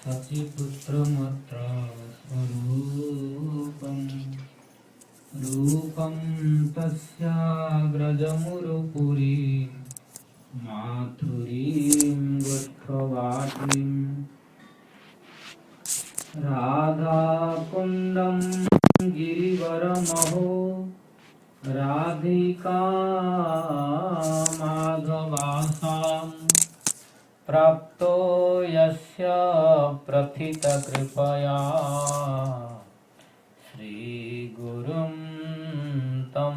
सचिपुत्रमत्र स्वरूपं रूपं तस्याग्रजमुरुपुरी माथुरीं गुष्ठवाटीं राधाकुण्डं गिरिवरमहो राधिका माधवासां प्राप्तो यस्य प्रथितकृपया श्रीगुरुं तं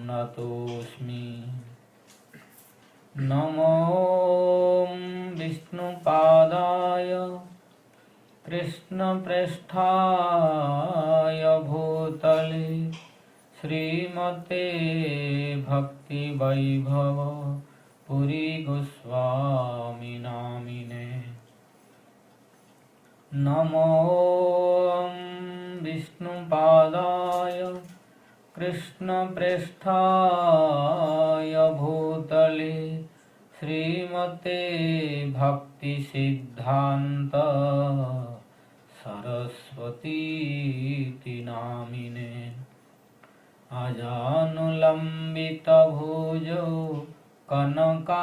नतोऽस्मि। नमो विष्णुपादाय कृष्णप्रेष्ठाय भूतले श्रीमते भक्ति वैभव पुरी गोस्वामी नामिने। नमो विष्णुपादाय कृष्णप्रेष्ठाय भूतले श्रीमते भक्ति सिद्धान्त सरस्वती नामिने। अजानुलम्बित भुजौ कनकावदातौ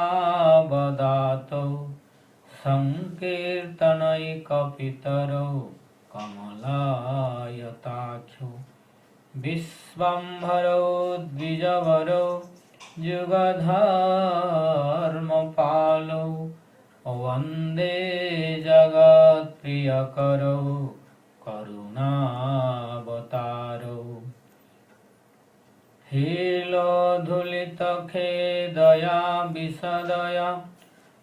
संकीर्तनैकपितरौ कमलायताख्यौ विश्वम्भरौ द्विजवरौ युगधर्मपालौ वन्दे जगत्प्रियकरौ करुणावतारौ। हेलोधुलितखेदया विशदया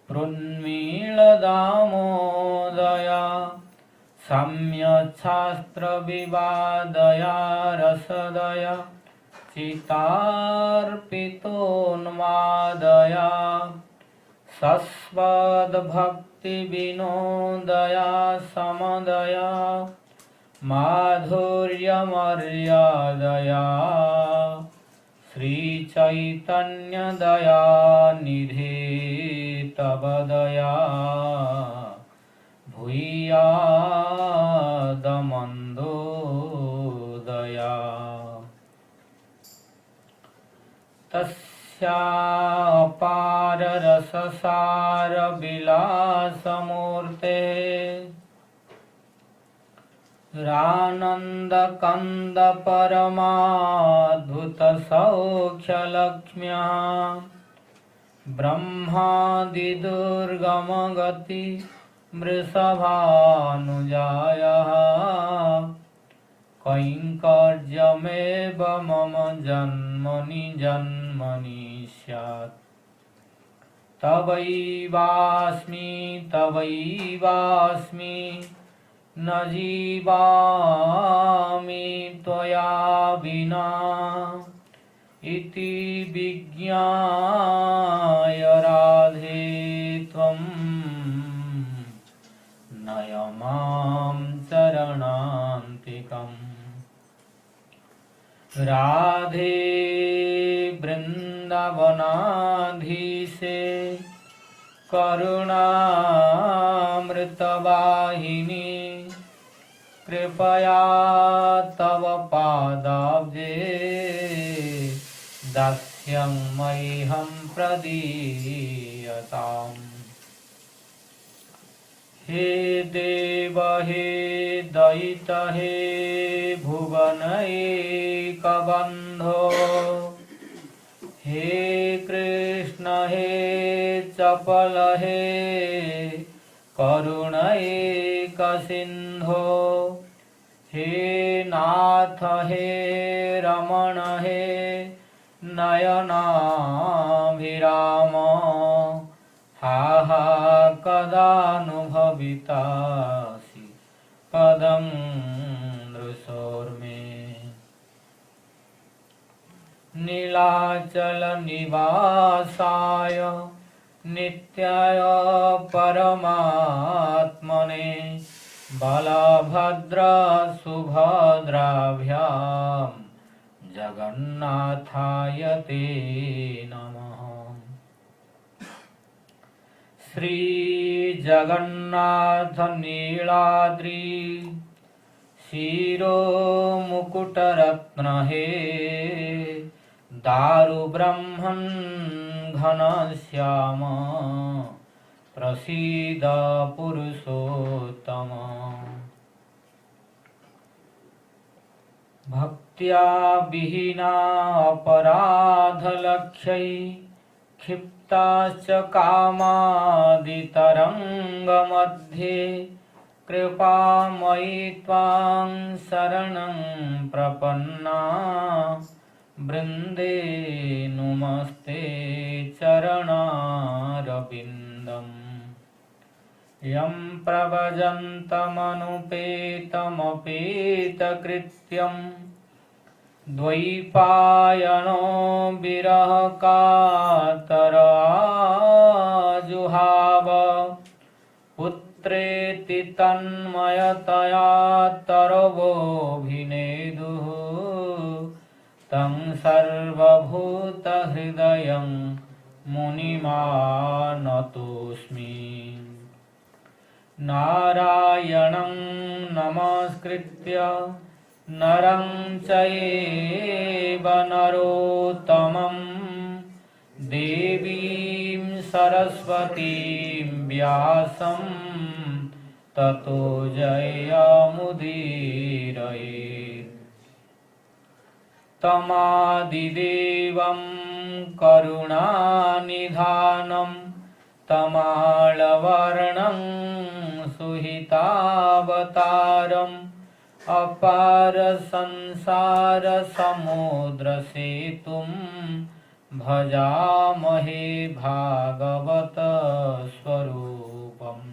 प्रुन्मीलदामोदया सम्यक्शास्त्रविवादया रसदया चितार्पितोन्मादया सस्वद्भक्तिविनोदया समदया माधुर्यमर्यादया श्रीचैतन्यदयानिधे तव दया भूयादमन्दोदया। तस्यापाररससारविलासमूर्ते रानन्दकन्द परमाद्भुतसौख्यलक्ष्म्या ब्रह्मादिदुर्गमगति वृषभानुजायाः कैङ्कर्यमेव मम जन्मनि जन्मनि स्यात्। तवैवास्मि तवैवास्मि न जीवामि त्वया विना इति विज्ञाय राधे त्वं नय मां शरणान्तिकम्। राधे वृन्दावनाधीशे करुणामृतवाहिनी कृपया तव पादाब्जे दास्यं मह्यं प्रदीयताम्। हे देव हे दयित हे भुवनैकबन्धो हे कृष्ण हे चपल हे करुणैकसिन्धो हे नाथ हे रमण हे नयनाभिराम हा हा कदानुभवितासि पदं नृसोर्मे। नीलाचल निवासाय नित्याय परमात्मने बलभद्र सुभद्राभ्यां जगन्नाथाय ते नमः। Sri Jagannath Niladri Shiro Mukutaratna He Daru Brahman Ghanashyama Prasida Purushottama Bhaktya Vihina Aparadhalakshai क्षिप्ताश्च कामादितरङ्गमध्ये कृपामयि त्वां शरणं प्रपन्ना वृन्दे नुमस्ते चरणारविन्दम् यं प्रव्रजन्तमनुपेतमपेतकृत्यं द्वैपायनो विरहकातराजुहाव पुत्रेति तन्मयतया तरवोऽभिनेदुः तं सर्वभूतहृदयं मुनिमानतोऽस्मि नारायणं नमस्कृत्य नरं चैव नरोत्तमं देवीं सरस्वतीं व्यासं ततो जयमुदीरयेत् तमादिदेवं करुणानिधानं तमालवर्णं सुहितावतारम् अपार संसार समुद्र सेतुं भजामहे भागवत स्वरूपम्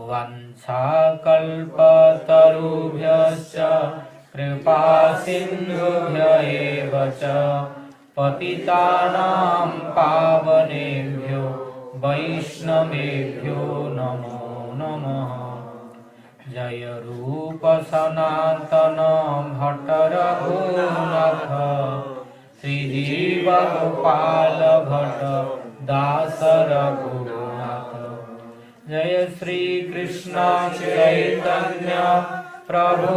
वंशाकल्पतरुभ्यश्च कृपासिन्धुभ्य एव च पतितानां पावनेभ्यो वैष्णवेभ्यो नमो नमः। जय रूप सनातन भट्ट रघुनाथ श्रीजीव गोपाल भट्ट दास रघुनाथ। जय श्री कृष्ण चैतन्य प्रभु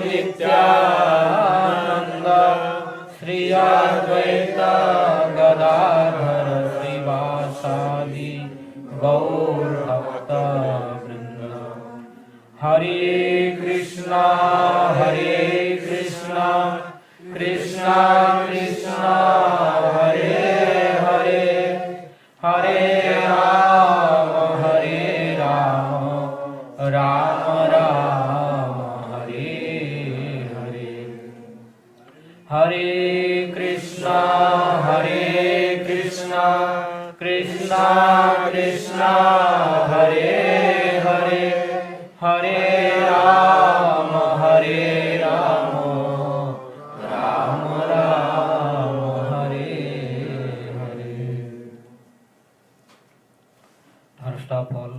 नित्यानंद श्री अद्वैत गदाधर श्रीवासादि गौर भक्त वृंद। हरे कृष्णा कृष्णा कृष्णा हरे हरे हरे राम राम राम हरे हरे। हरे Krishna Krishna Krishna Hare Hare Hare Ram Ram Ram Hare Hare. First of all,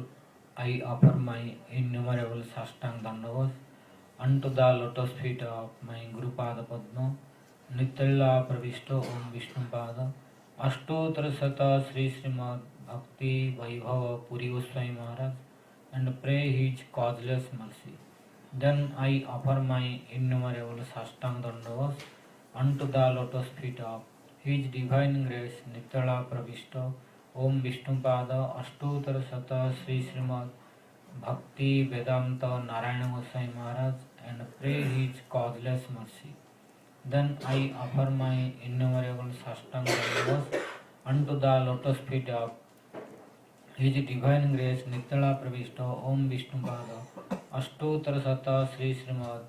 I offer my innumerable sashtang dandavas unto the lotus feet of my Guru Pada Padma, Nityalla Pravishto Om Vishnupada, Ashtotra Sata Sri Śrīpād Bhakti Svarūp Śrīdhara Mahārāj, and pray his causeless mercy. Then I offer my innumerable sashtang dandavas unto the lotus feet of his divine grace Nityalla Pravishto Om Vishnupada Ashtotra Sata Sri Śrīpād Bhakti Vedanta Narayana Goswami Maharaj, and pray his causeless mercy. Then I offer my innumerable sashtang dandavas unto the lotus feet of His divine grace Nityalla Pravishto Om Vishnupada Ashtotra Sata Sri Śrīpād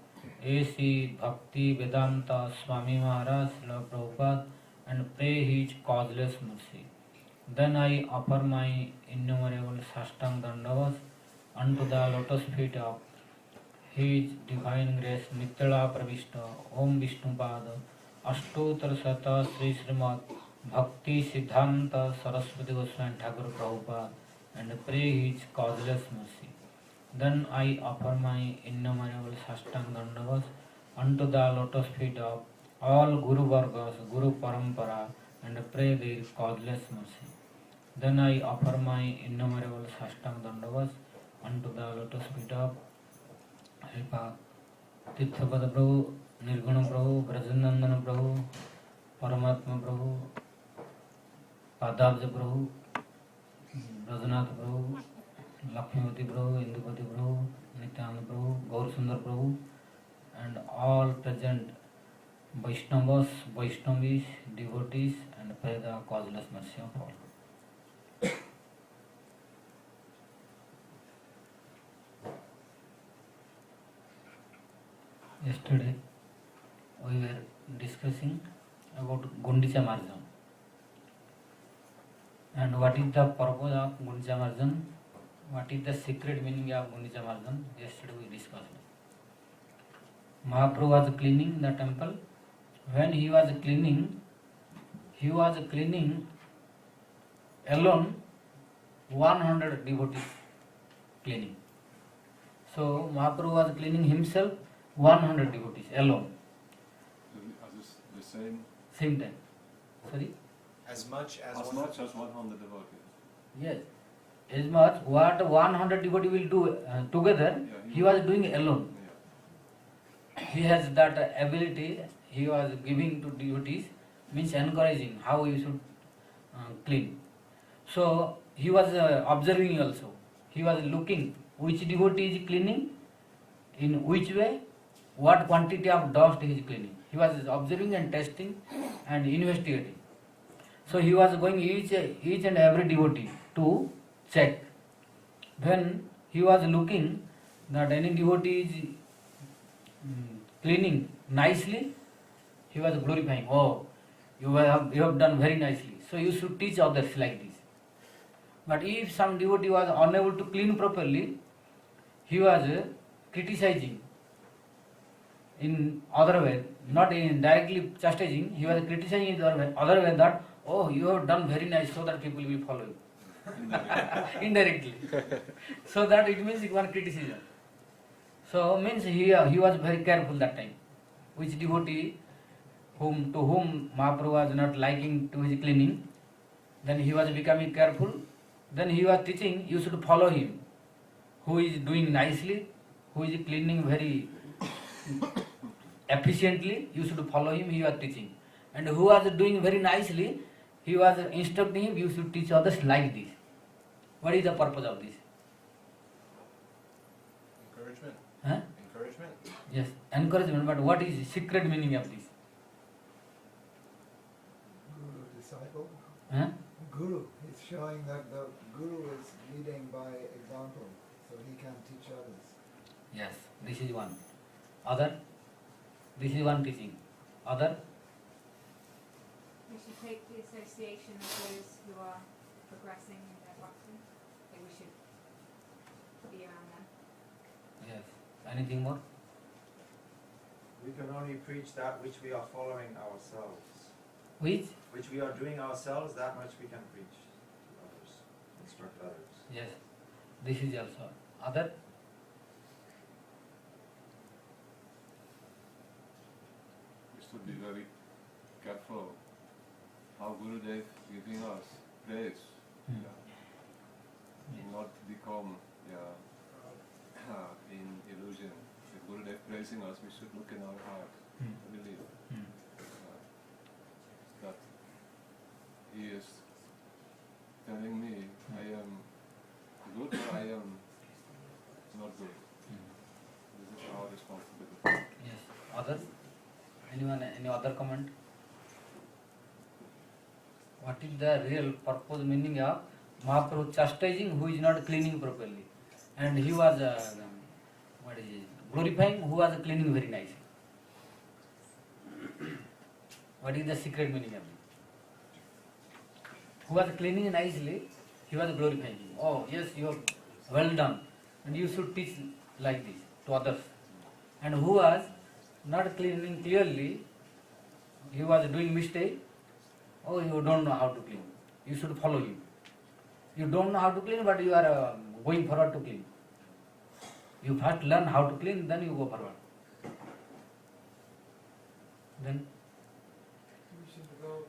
A.C. Bhakti Vedanta Swami Maharaj Srila Prabhupada, and pray his causeless mercy. Then I offer my innumerable sashtang dandavas unto the lotus feet of His divine grace Nityalla Pravishto Om Vishnupada Ashtotra Sata Sri Śrīpād Bhakti Siddhanta Saraswati Goswami Thakur Prabhupada, and pray his causeless mercy. Then I offer my innumerable sashtang dandavas unto the lotus feet of all Guru Vargas, Guru Parampara, and pray their causeless mercy. Then I offer my innumerable Sashtang Dandavas unto the lotus feet of Śrīpād Tirthapada Prabhu, Nirguna Prabhu, Brajanandana Prabhu, Paramatma Prabhu, Padabja Prabhu, Brajanath Prabhu, Lakshmivati Prabhu, Indupati Prabhu, Nityananda Prabhu, Gaur Sundar Prabhu, and all present Vaishnavas, Vaishnavis, devotees, and pray the causeless mercy of all. Yesterday we were discussing about Gundicha Marjan. And what is the purpose of Gundicha Marjan? What is the secret meaning of Gundicha Marjan? Yesterday we discussed. Mahaprabhu was cleaning the temple. When he was cleaning alone 100 devotees cleaning. So Mahaprabhu was cleaning himself 100 devotees alone. The Same time. Sorry? As much as 100 devotees. Yes. As much what 100 devotees will do together, he was doing alone. He has that ability. He was giving to devotees, means encouraging how you should clean. So he was observing also. He was looking which devotee is cleaning, in which way, what quantity of dust he is cleaning. He was observing and testing and investigating. So he was going each and every devotee to check. When he was looking that any devotee is cleaning nicely, he was glorifying. Oh, you have done very nicely. So you should teach others like this. But if some devotee was unable to clean properly, he was criticizing in other way, not in directly chastising. He was criticizing in other way that, oh, you have done very nice, so that people will follow you. Indirectly. So that it means one criticism. So means he was very careful that time. Which devotee to whom Mahaprabhu was not liking to his cleaning, then he was becoming careful. Then he was teaching, you should follow him. Who is doing nicely, who is cleaning very efficiently, you should follow him, he was teaching. And who was doing very nicely, he was instructing him, you should teach others like this. What is the purpose of this? encouragement. Huh? Encouragement. Yes, encouragement, but what is the secret meaning of this? Guru, disciple. Huh? Guru. He's showing that the Guru is leading by example, so he can teach others. Yes, this is one. Other? This is one teaching. Other? We should take the association of those who are progressing in their bhakti. That we should be around them. Yes. Anything more? We can only preach that which we are following ourselves. Which? Which we are doing ourselves, that much we can preach to others, instruct others. Yes. This is also. Other? We should be very careful how Gurudev giving us praise. Not become in illusion. If Gurudev praising us, we should look in our heart and believe that he is telling me I am good or I am not good. This is our responsibility. Yes. Other? Anyone? Any other comment? What is the real purpose meaning of Mahaprabhu chastising who is not cleaning properly? And he was glorifying who was cleaning very nicely. What is the secret meaning of it? Who was cleaning nicely, he was glorifying him. Oh, yes, you have well done. And you should teach like this to others. And who was not cleaning clearly, he was doing mistake. Oh, you don't know how to clean. You should follow him. You don't know how to clean, but you are going forward to clean. You first learn how to clean, then you go forward. Then We should develop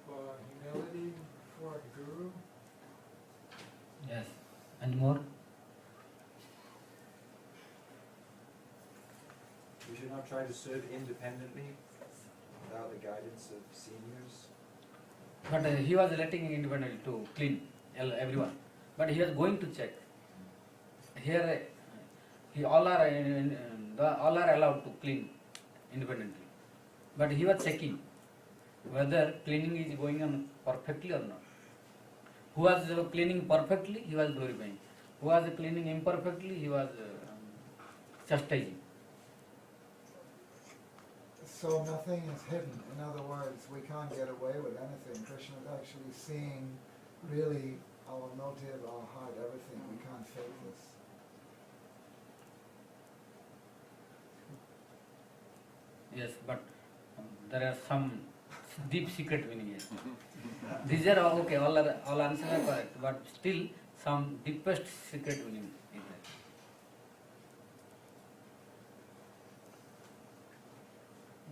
humility for the Guru And more? We should not try to serve independently without the guidance of seniors. But he was letting independently to clean everyone. But he was going to check. Here, all are allowed to clean independently. But he was checking whether cleaning is going on perfectly or not. Who was cleaning perfectly, he was glorifying. Who was cleaning imperfectly, he was chastising. So nothing is hidden. In other words, we can't get away with anything. Krishna is actually seeing really our motive, our heart, everything. We can't fake this. Yes, but there are some deep secret meaning here. These are all okay, all answers are correct, but still some deepest secret meaning is there.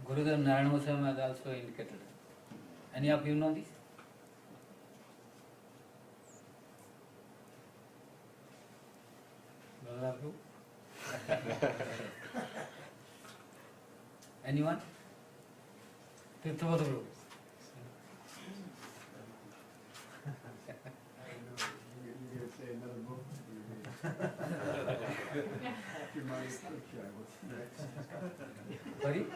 Gurudev Narayana Goswami has also indicated. Any of you know this? All of you? Anyone? Tirthavada Guru. Sorry?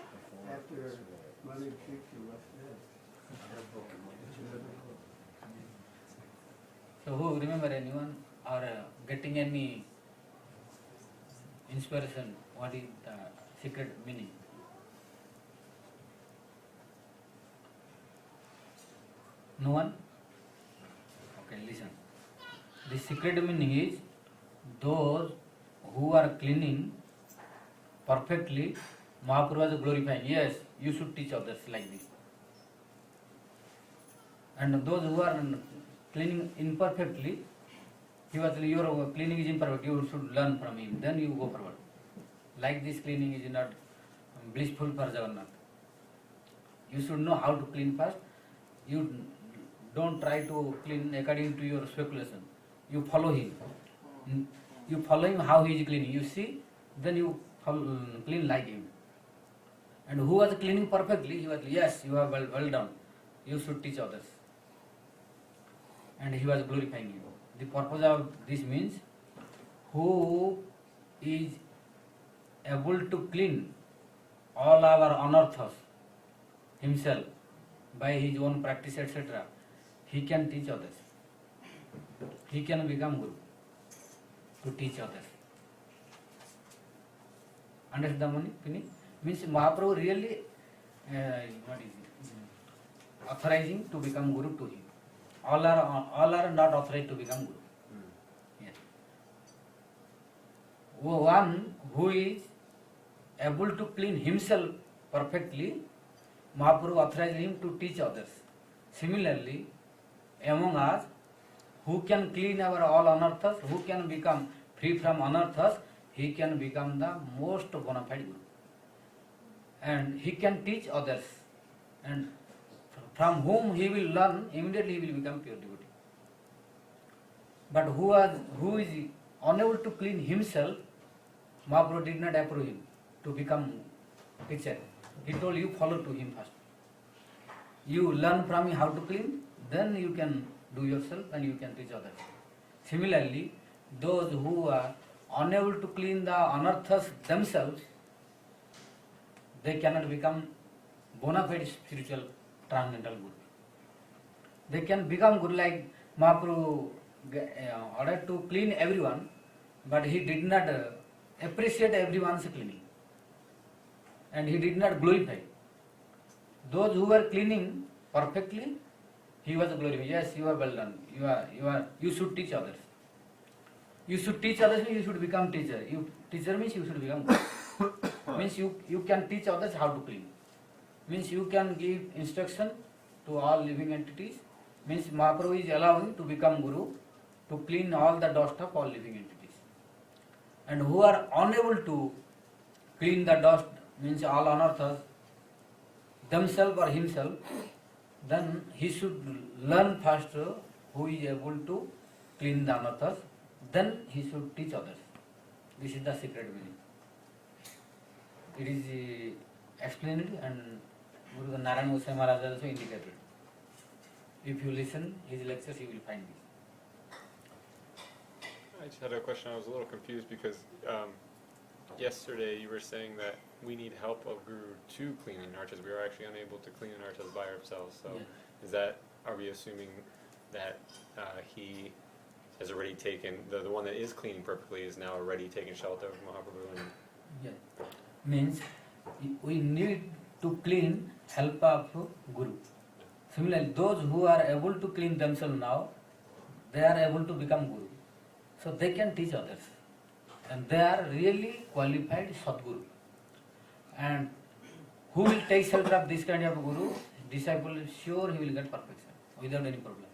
So who remember anyone or getting any inspiration? What is the secret meaning? No one? Okay, listen. The secret meaning is those who are cleaning perfectly, Mahaprabhu was glorifying. Yes, you should teach others like this. And those who are cleaning imperfectly, he was, your cleaning is imperfect, you should learn from him, then you go forward. Like this cleaning is not blissful for Jagannath. You should know how to clean first. You don't try to clean according to your speculation. You follow him. You follow him how he is cleaning. You see, then you clean like him. And who was cleaning perfectly, he was, yes, you are well done. You should teach others. And he was glorifying you. The purpose of this means, who is able to clean all our anarthas himself by his own practice, etc., he can teach others. He can become Guru to teach others. Understand the meaning? Means Mahaprabhu really authorizing to become Guru to him. All are not authorized to become Guru. Yes. One who is able to clean himself perfectly, Mahaprabhu authorized him to teach others. Similarly, among us, who can clean our all anarthas, who can become free from anarthas, he can become the most bona fide Guru. And he can teach others. And from whom he will learn, immediately he will become pure devotee. But who is unable to clean himself, Mahaprabhu did not approve him to become teacher. He told you follow to him first. You learn from him how to clean, then you can do yourself and you can teach others. Similarly, those who are unable to clean the anarthas themselves, they cannot become bona fide spiritual transcendental Guru. They can become Guru like Mahaprabhu ordered to clean everyone, but he did not appreciate everyone's cleaning. And he did not glorify. Those who were cleaning perfectly, he was glorifying. Yes, you are well done. You should teach others. You should teach others means you should become teacher. Teacher means you should become Guru. Means you can teach others how to clean. Means you can give instruction to all living entities. Means Mahaprabhu is allowing to become Guru to clean all the dust of all living entities. And who are unable to clean the dust, means all anarthas, themselves or himself, then he should learn first who is able to clean the anarthas, then he should teach others. This is the secret meaning. It is explained and Guru Narayana Goswami Maharaj also indicated. If you listen his lectures, you will find this. I just had a question. I was a little confused because yesterday you were saying that we need help of Guru to clean in archas. We are actually unable to clean in archas by ourselves. So, is that, are we assuming that he has already taken the one that is cleaning perfectly is now already taken shelter of Mahaprabhu? And Yeah. Means we need to clean help of Guru. Similarly, those who are able to clean themselves now, they are able to become Guru. So they can teach others. And they are really qualified Sadguru. And who will take shelter of this kind of Guru? Disciple is sure he will get perfection without any problem.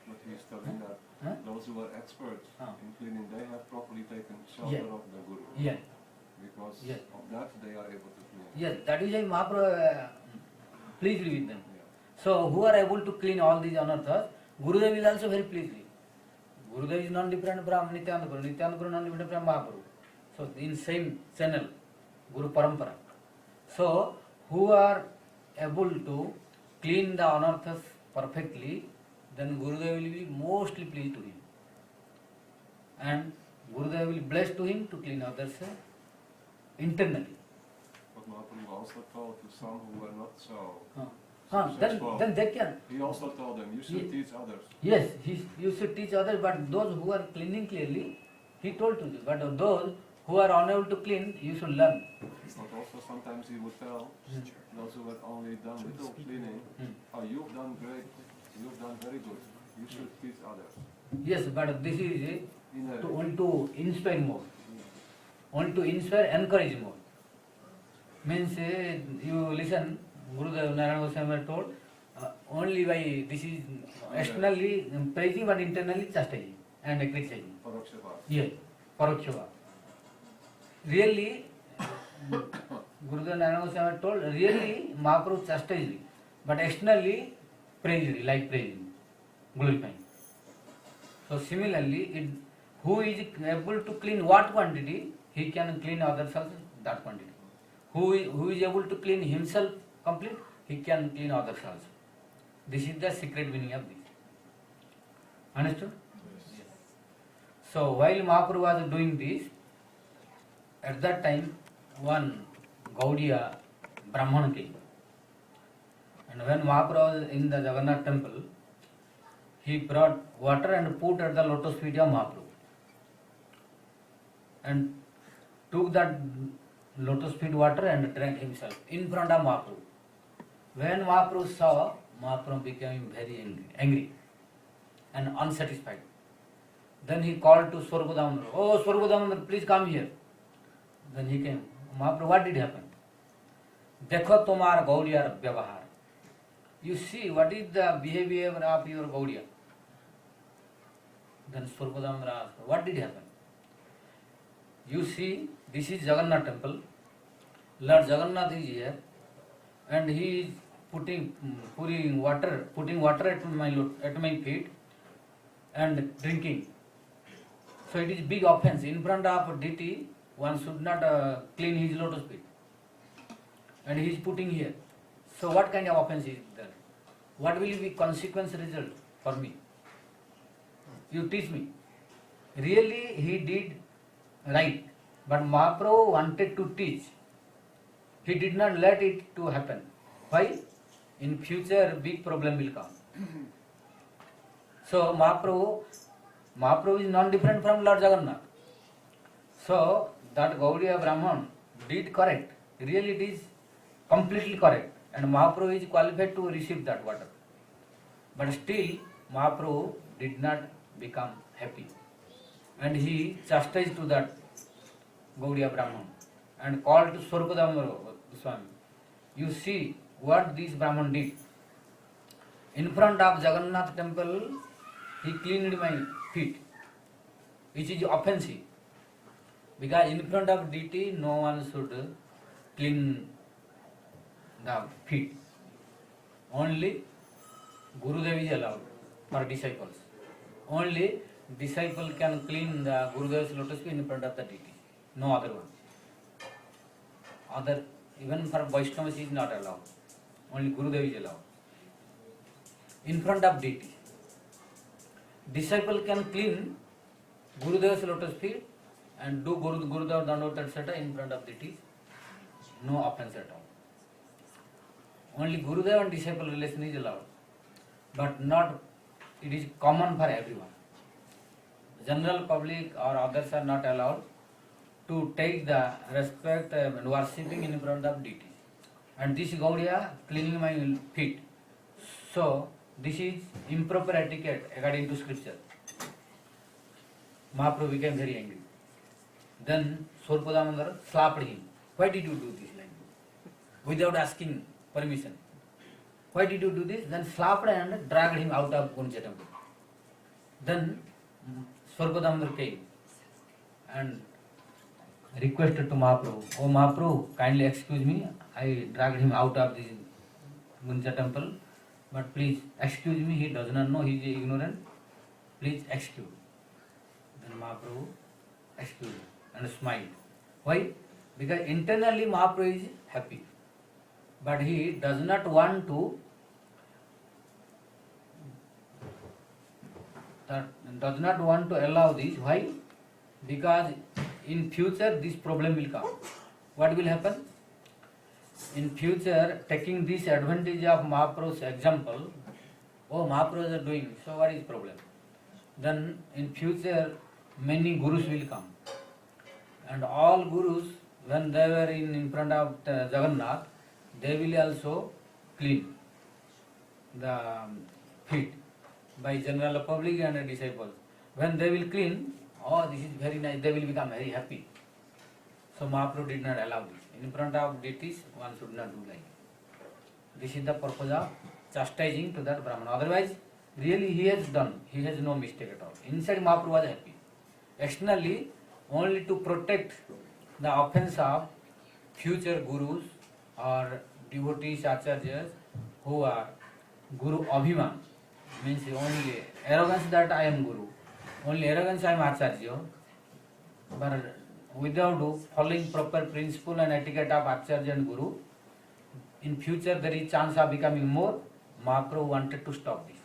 But he is telling that Huh? those who are experts Ah. in cleaning, they have properly taken shelter Yeah. of the Guru. Yeah. Because Yeah. of that they are able to clean. Yes, that is why Mahaprabhu pleased with them. Yeah. So who are able to clean all these anarthas, Gurudev is also very pleased with. Gurudev is non-different from Nityananda Guru, Nityananda Guru non-different from Mahaprabhu. So in same channel, Guru Parampara. So who are able to clean the anarthas perfectly, then Gurudev will be mostly pleased to him. And Gurudev will bless to him to clean others internally. But Mahaprabhu also told to some who were not so Then they can. he also told them, you should Ye- teach others. Yes, you should teach others, but those who are cleaning clearly, he told to you. But those who are unable to clean, you should learn. But also sometimes he would tell those who had only done little cleaning, oh, you've done great, you've done very good, you should teach others. Yes, but this is Inherent. only to inspire more. Only to inspire, encourage more. Means you listen, Gurudev Narayana Goswami told, only by this is externally praising but internally chastising and criticizing. Parokshava. Yes, Parokshava. Really, Gurudev Narayana Goswami told, really Mahaprabhu chastised, but externally praised, like praising, glorifying. So similarly, who is able to clean what quantity, he can clean others also that quantity. Who is able to clean himself complete, he can clean others also. This is the secret meaning of this. Understood? So while Mahaprabhu was doing this, at that time one Gaudiya Brahman came. And when Mahaprabhu was in the Jagannath temple, he brought water and put at the lotus feet of Mahaprabhu. And took that lotus feet water and drank himself in front of Mahaprabhu. When Mahaprabhu saw, Mahaprabhu became very angry and unsatisfied. Then he called to Svarūp Damodar, oh Svarūp Damodar, please come here. Then he came. Mahaprabhu, what did happen? Dekho tomar Gaudiyar Vyavahar. You see what is the behavior of your Gaudiya. Then Svarūp Damodar asked, what did happen? You see, this is Jagannath temple. Lord Jagannath is here, and he is putting water at my feet and drinking. So it is big offense. In front of deity, one should not clean his lotus feet. And he is putting here. So what kind of offense is there? What will be consequence result for me? You teach me. Really he did right, but Mahaprabhu wanted to teach. He did not let it to happen. Why? In future big problem will come. So Mahaprabhu is non-different from Lord Jagannath. So that Gaudiya Brahman did correct. Really it is completely correct. And Mahaprabhu is qualified to receive that water. But still Mahaprabhu did not become happy. And he chastised to that Gaudiya Brahman and called to Svarūp Goswami. You see what this Brahman did. In front of Jagannath temple, he cleaned my feet, which is offensive. Because in front of deity, no one should clean the feet. Only Gurudev is allowed for disciples. Only disciple can clean the Gurudev's lotus feet in front of the deity. No other one. Other, even for Vaishnavas is not allowed. Only Gurudev is allowed. In front of deity. Disciple can clean Gurudev's lotus feet and do Gurudev Dandavata etc. in front of deity. No offense at all. Only Gurudev and disciple relation is allowed. But not, it is common for everyone. General public or others are not allowed to take the respect and worshipping in front of deity. And this Gaudiya cleaning my feet. So, this is improper etiquette according to scripture. Mahaprabhu became very angry. Then Svarūpa Damodara slapped him. Why did you do this like this? Without asking permission. Why did you do this? Then slapped and dragged him out of Gunja temple. Then Svarūpa Damodara came and requested to Mahaprabhu, "Oh Mahaprabhu, kindly excuse me, I dragged him out of the Gunja temple, but please excuse me, he does not know, he is ignorant, please excuse." Then Mahaprabhu excused and smiled. Why? Because internally Mahaprabhu is happy, but he does not want to allow this. Why? Because in future this problem will come. What will happen? In future, taking this advantage of Mahaprabhu's example, oh Mahaprabhu is doing, so what is problem? Then in future many gurus will come. And all gurus, when they were in front of Jagannath, they will also clean the feet by general public and disciples. When they will clean, oh this is very nice, they will become very happy. So Mahaprabhu did not allow this. In front of deities, one should not do like that. This is the purpose of chastising to that Brahman. Otherwise, really he has no mistake at all. Inside Mahaprabhu was happy. Externally, only to protect the offense of future gurus or devotees, acharyas who are Guru Abhiman, means only arrogance that I am Guru, only arrogance I am Acharya, but without following proper principle and etiquette of Acharya and Guru, in future there is chance of becoming more. Mahaprabhu wanted to stop this.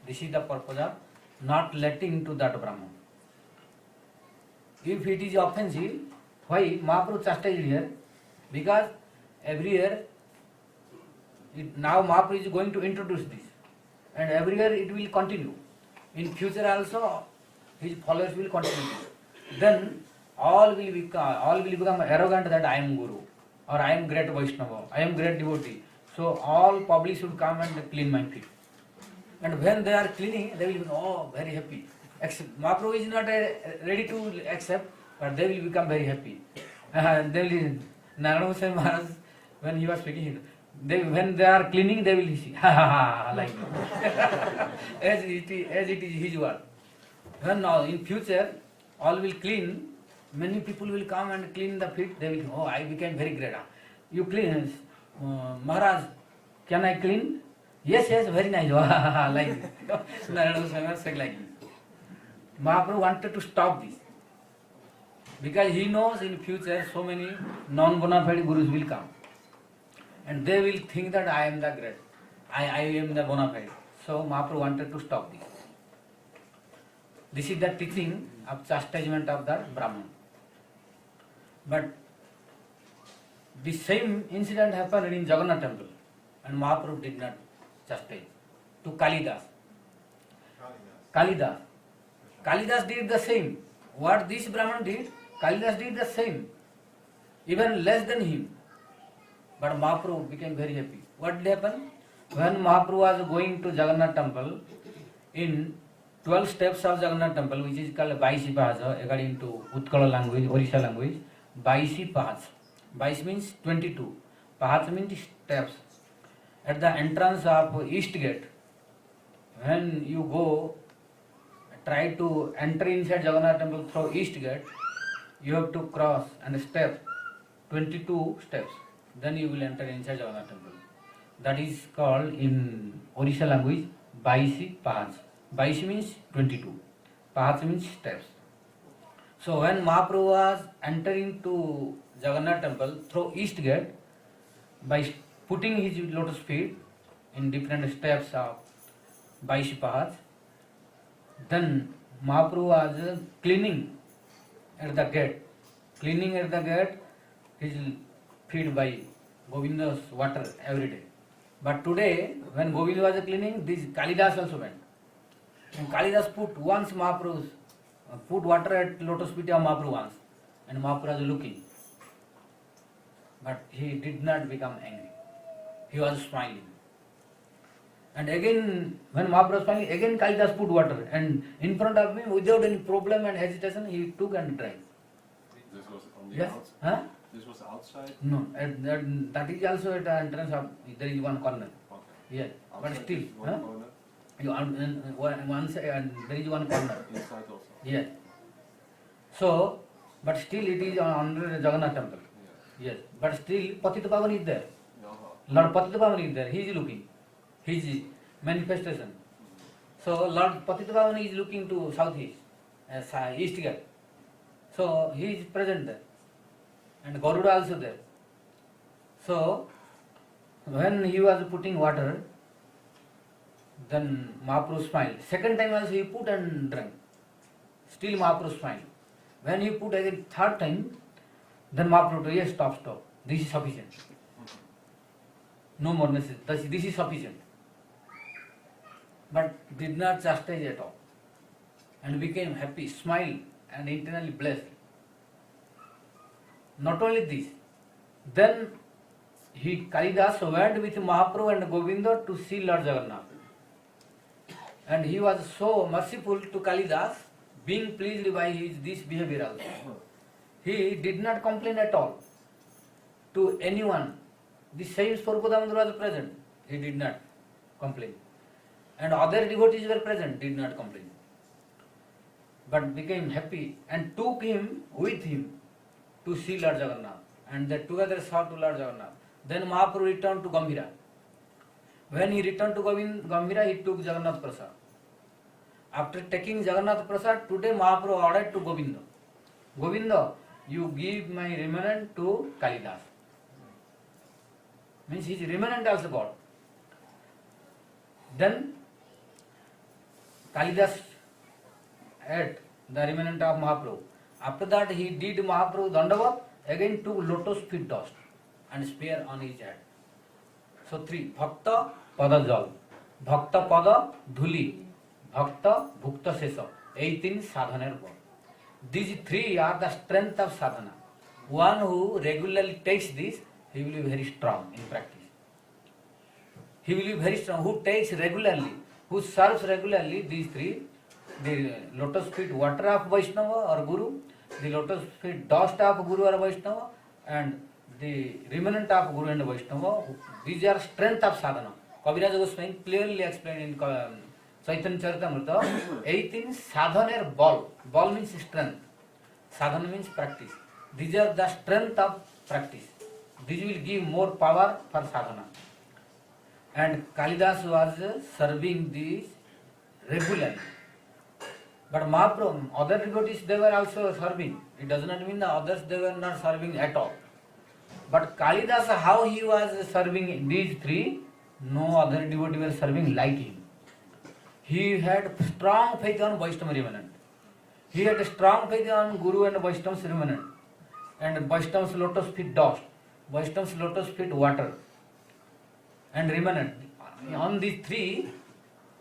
This is the purpose of not letting to that Brahman. If it is offensive, why Mahaprabhu chastised here? Because every year, now Mahaprabhu is going to introduce this, and every year it will continue. In future also, his followers will continue. Then all will become arrogant that I am Guru, or I am great Vaishnava, I am great devotee. So all public should come and clean my feet. And when they are cleaning, they will be very happy. Mahaprabhu is not ready to accept, but they will become very happy. Narayana Goswami Maharaj, when he was speaking, when they are cleaning, they will see, ha ha ha, like that. as it is his word. When now in future, all will clean, many people will come and clean the feet, they will, I became very great. You clean, Maharaj, can I clean? Yes, very nice. Like this. Narayana Goswami Maharaj said like this. Mahaprabhu wanted to stop this. Because he knows in future so many non-bona fide gurus will come. And they will think that I am the great. I am the bona fide. So Mahaprabhu wanted to stop this. This is the teaching of chastisement of the Brahman. But the same incident happened in Jagannath temple. And Mahaprabhu did not chastise. To Kalidas. Kalidas did the same. What this Brahman did, Kalidas did the same. Even less than him. But Mahaprabhu became very happy. What did happen? When Mahaprabhu was going to Jagannath temple, in 12 steps of Jagannath temple, which is called Baisi Pahaja, according to Utkala language, Orisha language, Baisi Pahaja. Bais means 22. Pahaja means steps. At the entrance of East Gate, when you go, try to enter inside Jagannath temple through East Gate, you have to cross and step 22 steps. Then you will enter inside Jagannath temple. That is called in Orisha language Baisi Pahaja. Baisi means 22. Path means steps. So when Mahaprabhu was entering to Jagannath temple through east gate, by putting his lotus feet in different steps of Baishi paths, then Mahaprabhu was cleaning at the gate, his feet by Govinda's water every day. But today, when Govinda was cleaning, this Kalidas also went. And Kalidas put once Mahaprabhu's, put water at lotus feet of Mahaprabhu once, and Mahaprabhu was looking. But he did not become angry. He was smiling. And again, when Mahaprabhu was smiling, again Kalidas put water, and in front of me, without any problem and hesitation, he took and drank. This was on the Yes? outside? Huh? This was outside? No, that is also at the entrance of, there is one corner. Okay. Yes, but Outside still, is one huh? corner, One side, and there is one corner. inside also. Yes. So, but still it is under the Jagannath temple. Yeah. Yes, but still Patita Pavan is there. Uh-huh. Lord Patita Pavan is there. He is looking. His manifestation. So Lord Patita Pavan is looking to southeast, east gate. So he is present there. And Garuda also there. So when he was putting water, then Mahaprabhu smiled. Second time also he put and drank. Still Mahaprabhu smiled. When he put again third time, then Mahaprabhu told, yes, stop. This is sufficient. No more message. This is sufficient. But did not chastise at all. And became happy, smiled, and internally blessed. Not only this, then Kalidas went with Mahaprabhu and Govinda to see Lord Jagannath. And he was so merciful to Kalidas, being pleased by this behavior also. He did not complain at all to anyone. The same Svarūpa Damodar was present. He did not complain. And other devotees were present, did not complain. But became happy and took him with him to see Lord Jagannath. And they together saw to Lord Jagannath. Then Mahaprabhu returned to Gambhira. When he returned to Gambhira, he took Jagannath Prasad. After taking Jagannath Prasad, today Mahaprabhu ordered to Govinda, Govinda, you give my remnant to Kalidas. Means his remnant also got. Then Kalidas ate the remnant of Mahaprabhu. After that he did Mahaprabhu Dandavat, again took lotus feet dust and spear on his head. So three, Bhakta Pada Jal, Bhakta Pada Dhuli, Bhakta Bhukta Sesa, 18 sadhanar bol. These three are the strength of sadhana. One who regularly takes this, he will be very strong in practice. He will be very strong. Who takes regularly, who serves regularly, these three, the lotus feet water of Vaishnava or Guru, the lotus feet dust of Guru or Vaishnava, and the remnant of Guru and Vaishnava, these are strength of sadhana. Kaviraj Goswami clearly explained in Chaitanya Charitamrita, 18 sadhanar ball. Ball means strength. Sadhana means practice. These are the strength of practice. These will give more power for sadhana. And Kalidas was serving these regularly. But Mahaprabhu, other devotees, they were also serving. It does not mean the others, they were not serving at all. But Kalidas, how he was serving these three, no other devotee were serving like him. He had strong faith on Vaishnava remnant. He had strong faith on Guru and Vaishnava's remnant. And Vaishnava's lotus feet dust, Vaishnava's lotus feet water, and remnant. On these three,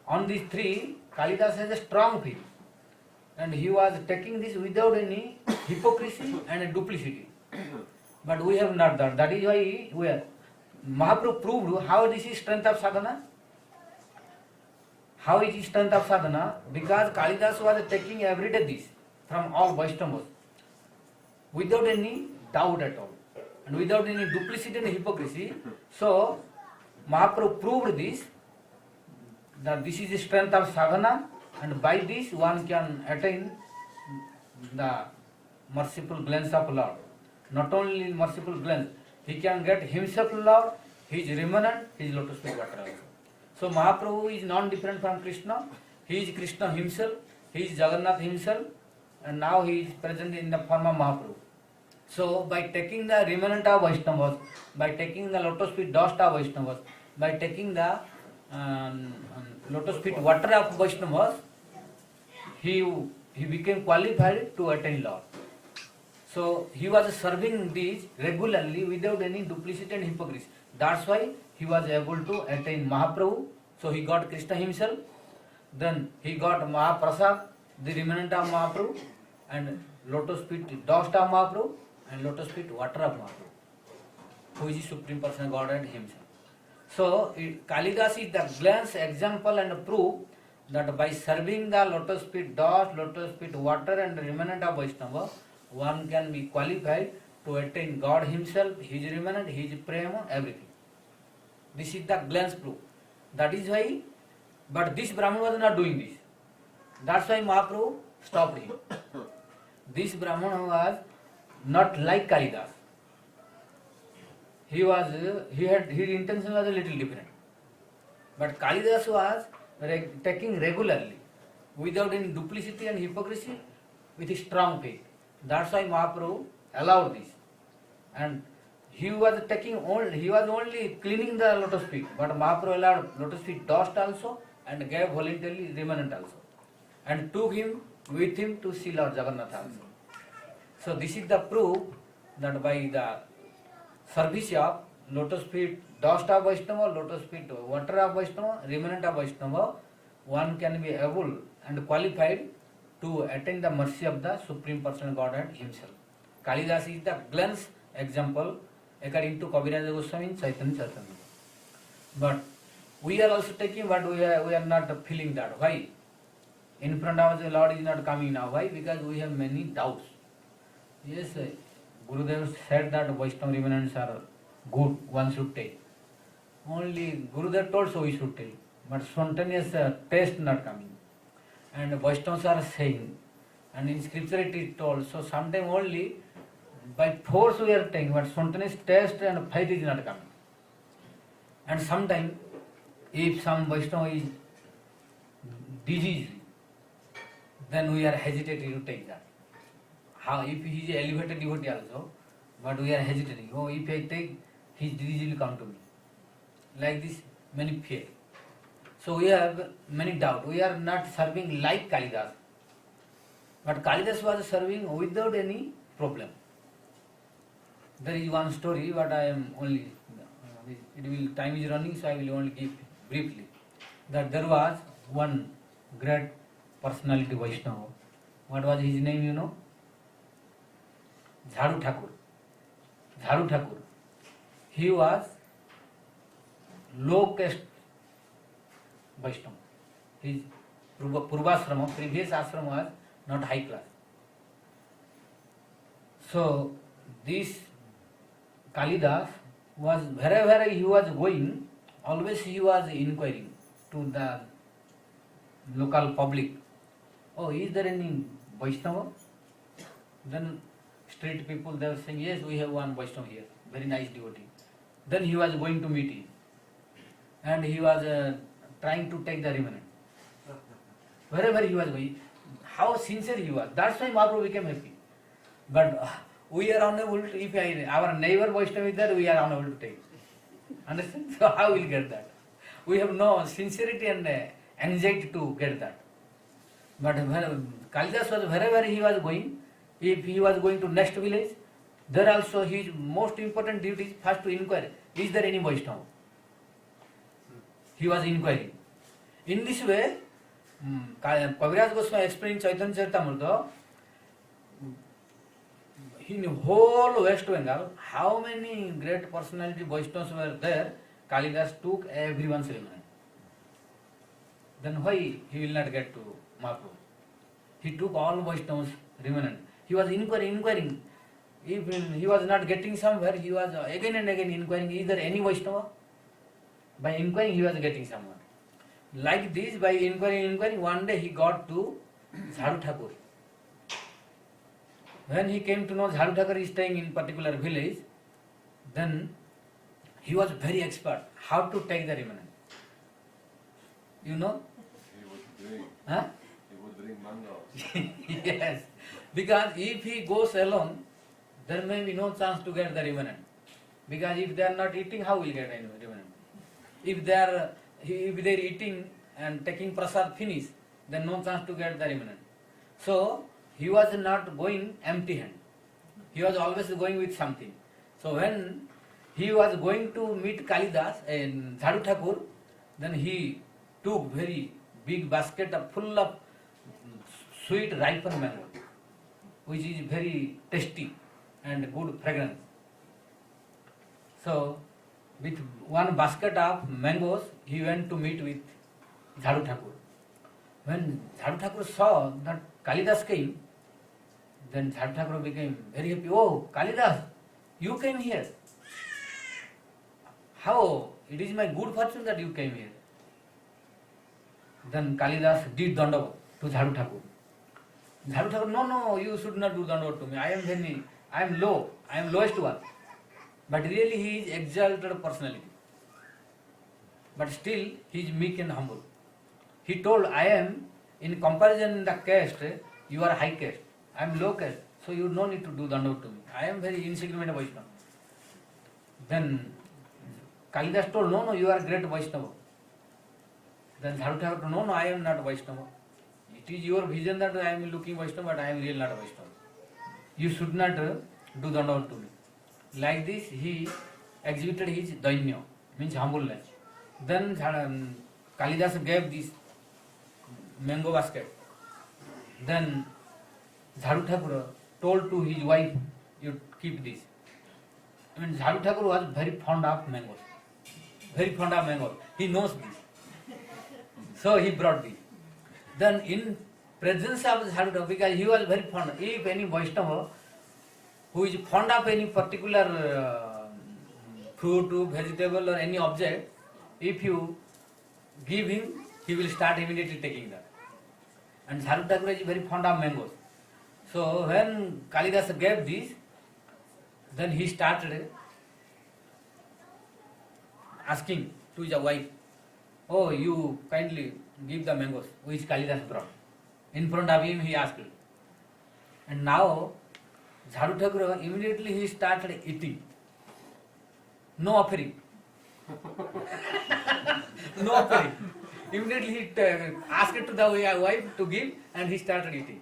Kalidas has a strong faith. And he was taking this without any hypocrisy and duplicity. But we have not done. That is why Mahaprabhu proved how this is strength of sadhana. How it is strength of sadhana? Because Kalidas was taking every day this from all Vaishnavas without any doubt at all and without any duplicity and hypocrisy. So Mahaprabhu proved this, that this is the strength of sadhana, and by this one can attain the merciful glance of Lord. Not only merciful glance, he can get himself Lord, his remnant, his lotus feet water also. So Mahaprabhu is non-different from Krishna. He is Krishna himself. he is Jagannath himself, and now he is present in the form of Mahaprabhu. So by taking the remnant of Vaishnavas, by taking the lotus feet dust of Vaishnavas, by taking the lotus feet water of Vaishnavas, he became qualified to attain Lord. So he was serving these regularly without any duplicity and hypocrisy. That's why he was able to attain Mahaprabhu. So he got Krishna himself, then he got Mahaprasad, the remnant of Mahaprabhu, and lotus feet dust of Mahaprabhu, and lotus feet water of Mahaprabhu, who is the Supreme Personal Godhead himself. So Kalidas is the glance, example and proof that by serving the lotus feet dust, lotus feet water and the remnant of Vaishnava, one can be qualified to attain God himself, his remnant, his prema, everything. This is the glance proof. That is why, but this Brahman was not doing this. That's why Mahaprabhu stopped him. This Brahman was not like Kalidas. His intention was a little different. But Kalidas was taking regularly, without any duplicity and hypocrisy, with a strong faith. That's why Mahaprabhu allowed this. And he was only cleaning the lotus feet, but Mahaprabhu allowed lotus feet dust also and gave voluntarily remnant also. And took him with him to see Lord Jagannath also. So this is the proof that by the service of lotus feet dust of Vaishnava, lotus feet water of Vaishnava, remnant of Vaishnava, one can be able and qualified to attain the mercy of the Supreme Personal Godhead himself. Kalidas is the glance example according to Kaviraj Goswami in Chaitanya Charitamrita. But we are also taking, but we are not feeling that. Why? In front of us the Lord is not coming now. Why? Because we have many doubts. Yes, Gurudev said that Vaishnava remnants are good, one should take. Only Gurudev told so we should take. But spontaneous taste not coming. And Vaishnavas are saying, and in scripture it is told, so sometimes only by force we are taking, but spontaneous taste and faith is not coming. And sometimes if some Vaishnava is diseased, then we are hesitating to take that. How if he is elevated devotee also, but we are hesitating. Oh, if I take, his disease will come to me. Like this, many fear. So we have many doubt. We are not serving like Kalidas. But Kalidas was serving without any problem. There is one story, but I am only, time is running, so I will only give briefly. That there was one great personality Vaishnava. What was his name, you know? Jhadu Thakur. Jhadu Thakur. He was low caste Vaishnava. His Purvasrama, previous ashram was not high class. So this Kalidas was, wherever he was going, always he was inquiring to the local public, oh, is there any Vaishnava? Then street people, they were saying, yes, we have one Vaishnava here, very nice devotee. Then he was going to meet him. And he was trying to take the remnant. Wherever he was going, how sincere he was. That's why Mahaprabhu became happy. But we are unable to, if our neighbor Vaishnava is there, we are unable to take. Understand? So how will get that? We have no sincerity and anxiety to get that. But Kalidas was, wherever he was going, if he was going to next village, there also his most important duty is first to inquire, is there any Vaishnava? He was inquiring. In this way, Kaviraj Goswami explained Chaitanya Charitamrita, in whole West Bengal, how many great personality Vaishnavas were there, Kalidas took everyone's remnant. Then why he will not get to Mahaprabhu? He took all Vaishnavas remnant. He was inquiring. If he was not getting somewhere, he was again and again inquiring, is there any Vaishnava? By inquiring, he was getting someone. Like this, by inquiring, one day he got to Jhadu Thakur. When he came to know Jhadu Thakur is staying in particular village, then he was very expert how to take the remnant. You know? He would drink. Huh? He would bring mangoes. Yes, because if he goes alone, there may be no chance to get the remnant. Because if they are not eating, how will he get any remnant? If they are eating and taking prasad finish, then no chance to get the remnant. So he was not going empty hand. He was always going with something. So when he was going to meet Kalidas in Jhadu Thakur, then he took very big basket full of sweet ripened mango, which is very tasty and good fragrance. So with one basket of mangoes, he went to meet with Jhadu Thakur. When Jhadu Thakur saw that Kalidas came, then Jhadu Thakur became very happy. Oh, Kalidas, you came here. How? It is my good fortune that you came here. Then Kalidas did Dandavat to Jhadu Thakur. Jhadu Thakur, no, you should not do Dandavat to me. I am low, I am lowest one. But really he is exalted personality. But still he is meek and humble. He told, I am, in comparison in the caste, you are high caste. I am low caste, so you no need to do Dandavat to me. I am very insignificant Vaishnava. Then Kalidas told, no, you are great Vaishnava. Then Jhadu Thakur told, no, I am not Vaishnava. It is your vision that I am looking Vaishnava, but I am really not Vaishnava. You should not do Dandavat to me. Like this, he exhibited his dainya, means humbleness. Then Kalidas gave this mango basket. Then Jhadu Thakur told to his wife, you keep this. I mean, Jhadu Thakur was very fond of mangoes. Very fond of mangoes. He knows this. So he brought this. Then in presence of Jhadu Thakur, because he was very fond, if any Vaishnava who is fond of any particular fruit, vegetable or any object, if you give him, he will start immediately taking that. And Jhadu Thakur is very fond of mangoes. So when Kalidas gave this, then he started asking to his wife, oh, you kindly give the mangoes which Kalidas brought. In front of him he asked. And now Jhadu Thakur immediately he started eating. No offering. No offering. Immediately he asked to the wife to give and he started eating.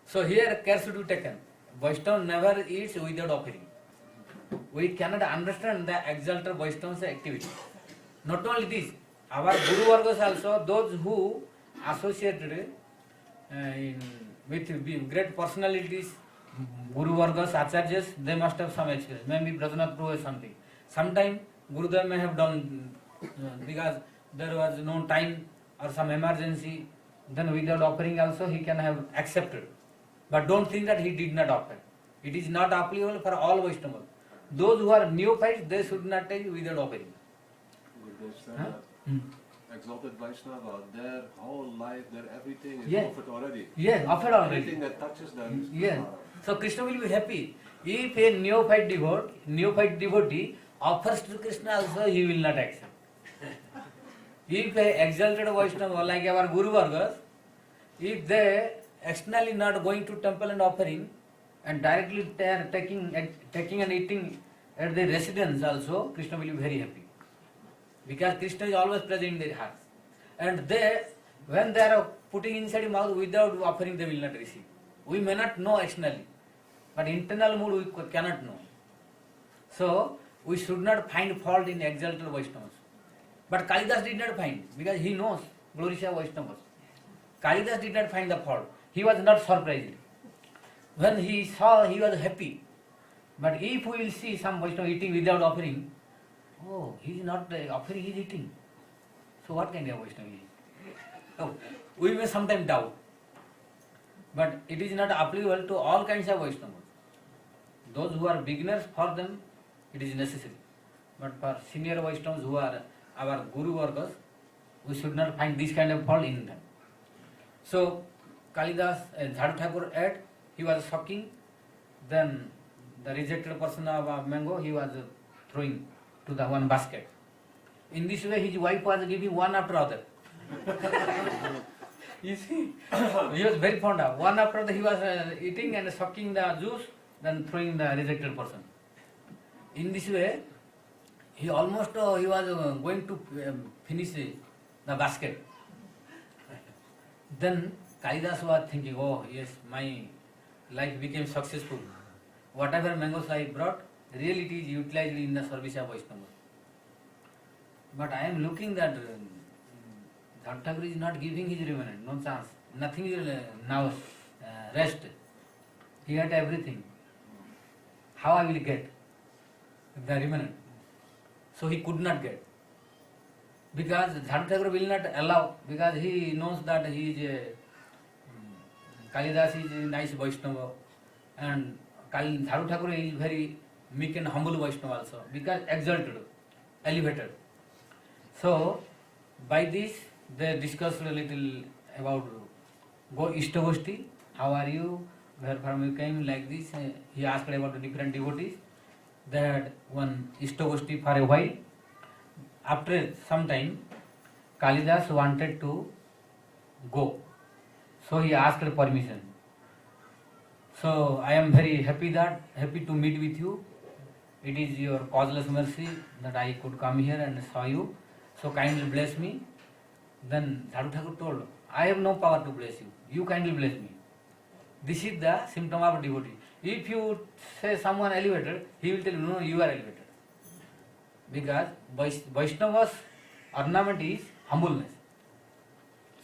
So here care should be taken. Vaishnava never eats without offering. We cannot understand the exalted Vaishnava's activity. Not only this, our Guru Vargas also, those who associated with great personalities, Guru Vargas, Acharyas, they must have some experience. Maybe Brajanath Prabhu or something. Sometime Gurudev may have done because there was no time or some emergency, then without offering also he can have accepted. But don't think that he did not offer. It is not applicable for all Vaishnavas. Those who are neophytes, they should not take without offering. Gurudev said that exalted Vaishnava, their whole life, their everything is offered already. Yes, offered already. Everything that touches them is Yes. So Krishna will be happy. If a neophyte devotee offers to Krishna also, he will not accept. If a exalted Vaishnava like our Guru Vargas, if they externally not going to temple and offering, and directly they are taking and eating at their residence also, Krishna will be very happy. Because Krishna is always present in their hearts. And they, when they are putting inside the mouth without offering, they will not receive. We may not know externally, but internal mood we cannot know. So, we should not find fault in exalted Vaishnavas. But Kalidas did not find, because he knows glorious Vaishnavas. Kalidas did not find the fault. He was not surprised. When he saw, he was happy. But if we will see some Vaishnava eating without offering, oh, he is not offering, he is eating. So what kind of Vaishnava is he? Oh, we may sometimes doubt. But it is not applicable to all kinds of Vaishnavas. Those who are beginners, for them it is necessary. But for senior Vaishnavas who are our Guru Vargas, we should not find this kind of fault in them. So Kalidas, Jhadu Thakur ate, he was sucking, then the rejected person of mango he was throwing to the one basket. In this way his wife was giving one after other. You see, he was very fond of. One after the he was eating and sucking the juice, then throwing the rejected person. In this way, he almost he was going to finish the basket. Then Kalidas was thinking, oh yes, my life became successful. Whatever mangoes I brought, really it is utilized in the service of Vaishnava. But I am looking that Dhar Thakur is not giving his remnant, no chance. Nothing is now rest. He had everything. How I will get the remnant? So he could not get. Because Dhar Thakur will not allow, because he knows that he is Kalidas is a nice Vaishnava, and Dhar Thakur is very meek and humble Vaishnava also, because exalted, elevated. So by this they discussed a little about Ishtagoshti, how are you, where from you came, like this. He asked about the different devotees. They had one Ishtagoshti for a while. After some time, Kalidas wanted to go. So he asked permission. So I am very happy to meet with you. It is your causeless mercy that I could come here and saw you. So kindly bless me. Then Dhar Thakur told, I have no power to bless you. You kindly bless me. This is the symptom of devotee. If you say someone elevated, he will tell you, no, you are elevated. Because Vaishnava's ornament is humbleness.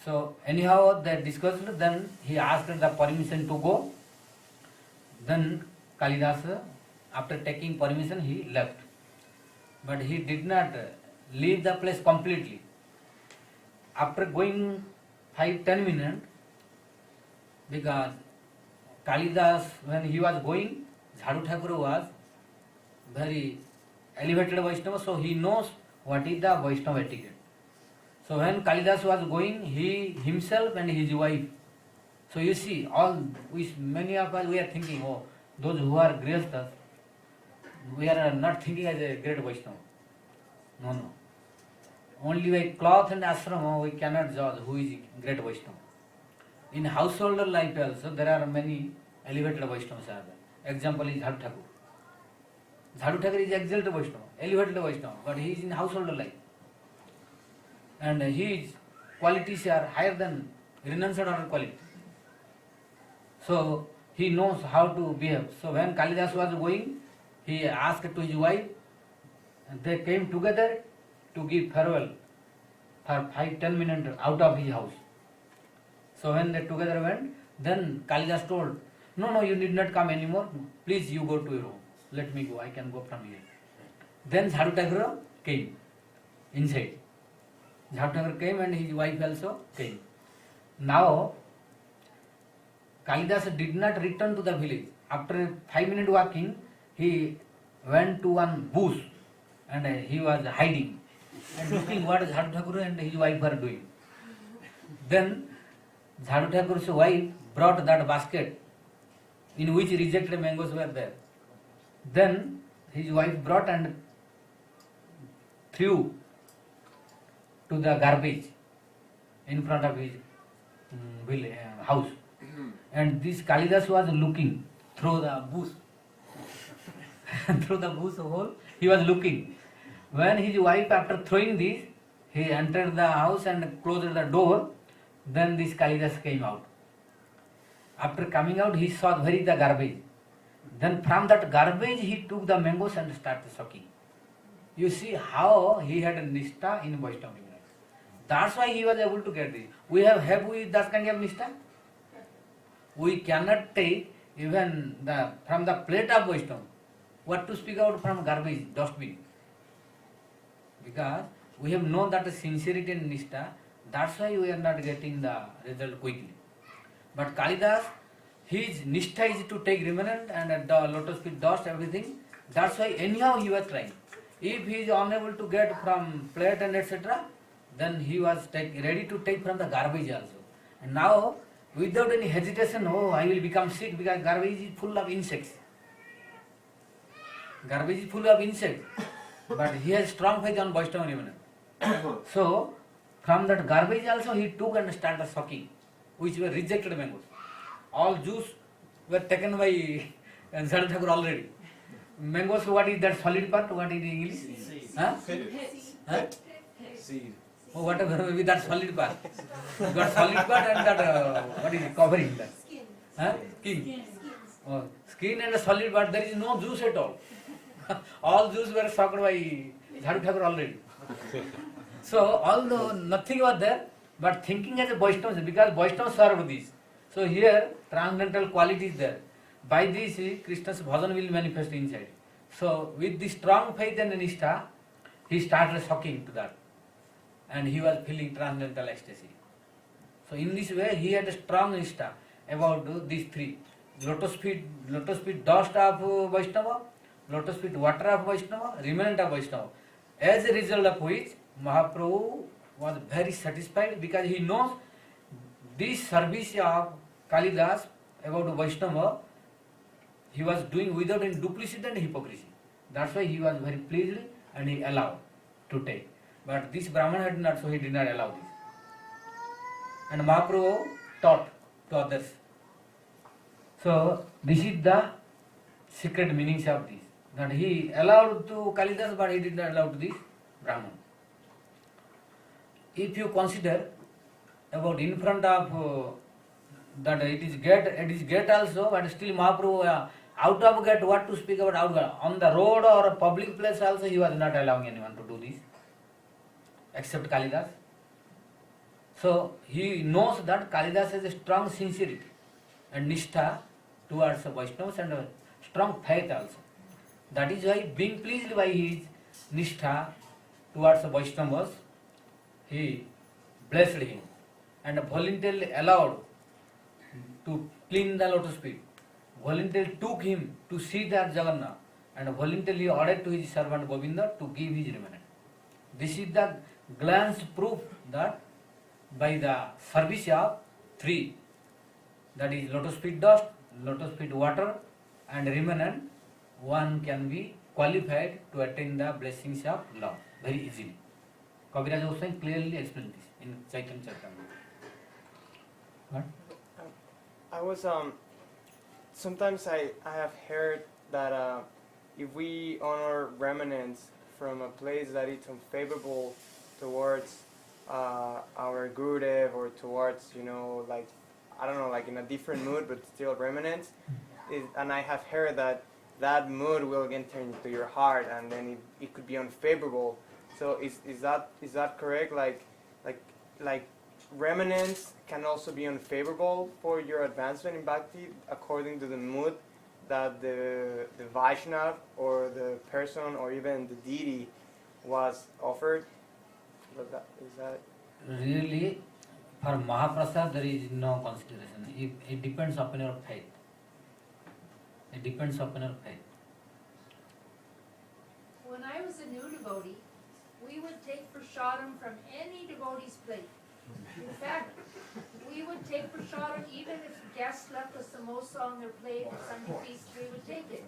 So anyhow they discussed, then he asked the permission to go. Then Kalidas, after taking permission, he left. But he did not leave the place completely. After going 5-10 minutes, because Kalidas, when he was going, Dhar Thakur was very elevated Vaishnava, so he knows what is the Vaishnava etiquette. So when Kalidas was going, he himself and his wife. So you see, many of us, we are thinking, oh, those who are grihasthas, we are not thinking as a great Vaishnava. No. Only by cloth and ashrama we cannot judge who is great Vaishnava. In householder life also there are many elevated Vaishnavas are there. Example is Dhar Thakur. Dhar Thakur is exalted Vaishnava, elevated Vaishnava, but he is in householder life. And his qualities are higher than renunciate order quality. So he knows how to behave. So when Kalidas was going, he asked to his wife, and they came together to give farewell for 5-10 minutes out of his house. So when they together went, then Kalidas told, no, you need not come anymore. Please, you go to your home. Let me go. I can go from here. Then Dhar Thakur came inside. Dhar Thakur came and his wife also came. Now, Kalidas did not return to the village. After 5 minutes walking, he went to one bush and he was hiding and looking what Dhar Thakur and his wife are doing. Then Dhar Thakur's wife brought that basket in which rejected mangoes were there. Then his wife brought and threw to the garbage in front of his house. And this Kalidas was looking through the bush. Through the bush hole, he was looking. When his wife, after throwing this, he entered the house and closed the door. Then this Kalidas came out. After coming out, he saw the garbage. Then from that garbage, he took the mangoes and started sucking. You see how he had a nistha in Vaishnava. That's why he was able to get this. We have we that kind of nistha? We cannot take even from the plate of Vaishnava. What to speak out from garbage, dustbin? Because we have known that sincerity and nistha, that's why we are not getting the result quickly. But Kalidas, his nistha is to take remnant and the lotus feet dust, everything. That's why anyhow he was trying. If he is unable to get from plate and etc., then he was ready to take from the garbage also. And now, without any hesitation, I will become sick because garbage is full of insects. Garbage is full of insects. But he has strong faith on Vaishnava remnant. So, from that garbage also he took and started sucking. which were rejected mangoes. All juice were taken by Sadhu Thakur already. Mangoes, what is that solid part? What is the English? Huh? Huh? Seed. Oh, whatever, maybe that solid part. You got solid part and that, what is it, covering that? Huh? Skin. Oh, skin and a solid part, there is no juice at all. All juice were sucked by Sadhu Thakur already. So, although nothing was there, but thinking as a Vaishnava, because Vaishnava served this. So here, transcendental quality is there. By this, Krishna's bhajan will manifest inside. So, with this strong faith and nishtha, he started sucking to that. And he was feeling transcendental ecstasy. So, in this way, he had a strong nishtha about these three. Lotus feet dust of Vaishnava, lotus feet water of Vaishnava, remnant of Vaishnava. As a result of which, Mahaprabhu was very satisfied because he knows this service of Kalidas about Vaishnava, he was doing without any duplicity and hypocrisy. That's why he was very pleased and he allowed to take. But this Brahman had not, so he did not allow this. And Mahaprabhu taught to others. So this is the secret meanings of this. That he allowed to Kalidas, but he did not allow to this Brahman. If you consider about in front of that it is gate also, but still Mahaprabhu out of gate, what to speak about out gate? On the road or a public place also he was not allowing anyone to do this, except Kalidas. So he knows that Kalidas has a strong sincerity and nishtha towards Vaishnavas and a strong faith also. That is why being pleased by his nishtha towards Vaishnavas, he blessed him and voluntarily allowed to clean the lotus feet, voluntarily took him to see that Jagannath and voluntarily ordered to his servant Govinda to give his remnant. This is the glance proof that by the service of three, that is lotus feet dust, lotus feet water and remnant, one can be qualified to attain the blessings of love very easily. Kaviraj Goswami clearly explained this in Chaitanya Charitamrita. What? I was sometimes I have heard that if we honor remnants from a place that is unfavorable towards our Gurudev or towards, like, I don't know, like in a different mood but still remnants, and I have heard that mood will enter into your heart and then it could be unfavorable. So is that correct? Like remnants can also be unfavorable for your advancement in bhakti according to the mood that the Vaishnava or the person or even the deity was offered. Is that Really, for Mahaprasad there is no consideration. It depends upon your faith. It depends upon your faith. When I was a new devotee, we would take prasadam from any devotee's plate. In fact, we would take prasadam even if guests left a samosa on their plate or Sunday feast, we would take it.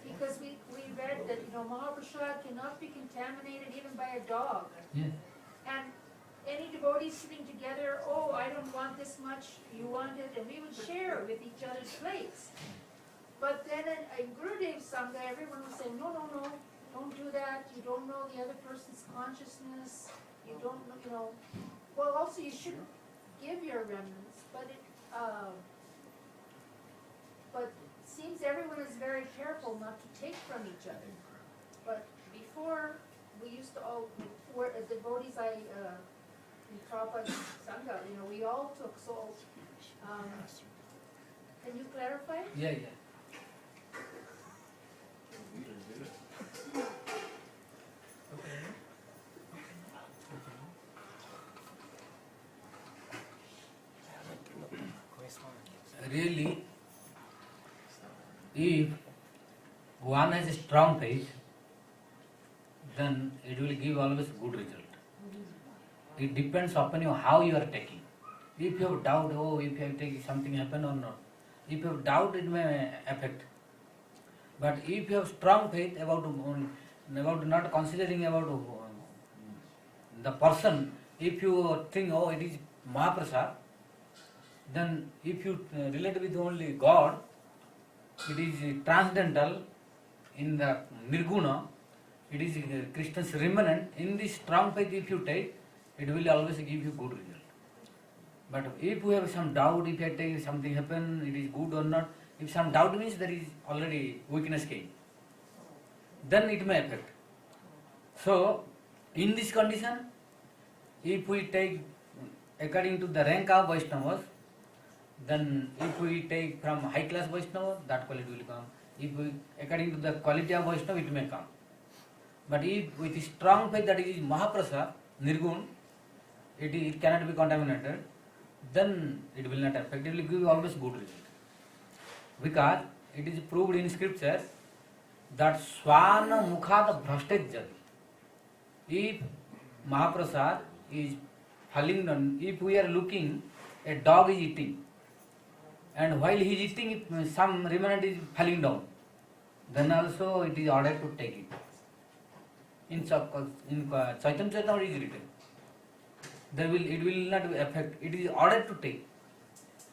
Because we read that Mahaprasad cannot be contaminated even by a dog. Yes. And any devotees sitting together, oh, I don't want this much, you want it, and we would share with each other's plates. But then in Gurudev Sangha, everyone was saying, no, don't do that, you don't know the other person's consciousness, you don't know, well, also you shouldn't give your remnants, but it seems everyone is very careful not to take from each other. But before, we used to all, devotees in Prabhupada Sangha, we all took, so, can you clarify? Yeah. Really, if one has a strong faith, then it will give always good result. It depends upon you how you are taking. If you have doubt, if you have taken something happen or not. If you have doubt, it may affect. But if you have strong faith about not considering about the person, if you think, it is Mahaprasad, then if you relate with only God, it is transcendental in the Nirguna, it is Krishna's remnant. In this strong faith if you take, it will always give you good result. But if you have some doubt, if you take something happen, it is good or not, if some doubt means there is already weakness came, then it may affect. So, in this condition, if we take according to the rank of Vaishnavas, then if we take from high class Vaishnava, that quality will come. If we, according to the quality of Vaishnava, it may come. But if with strong faith that is Mahaprasad, Nirgun, it cannot be contaminated, then it will not affect, it will give always good result. Because it is proved in scriptures that Swana Mukhad Bhrastet Jadi. If Mahaprasad is falling down, if we are looking, a dog is eating, and while he is eating, if some remnant is falling down, then also it is ordered to take it. In Chaitanya Charitamrita it is written. It will not affect, it is ordered to take.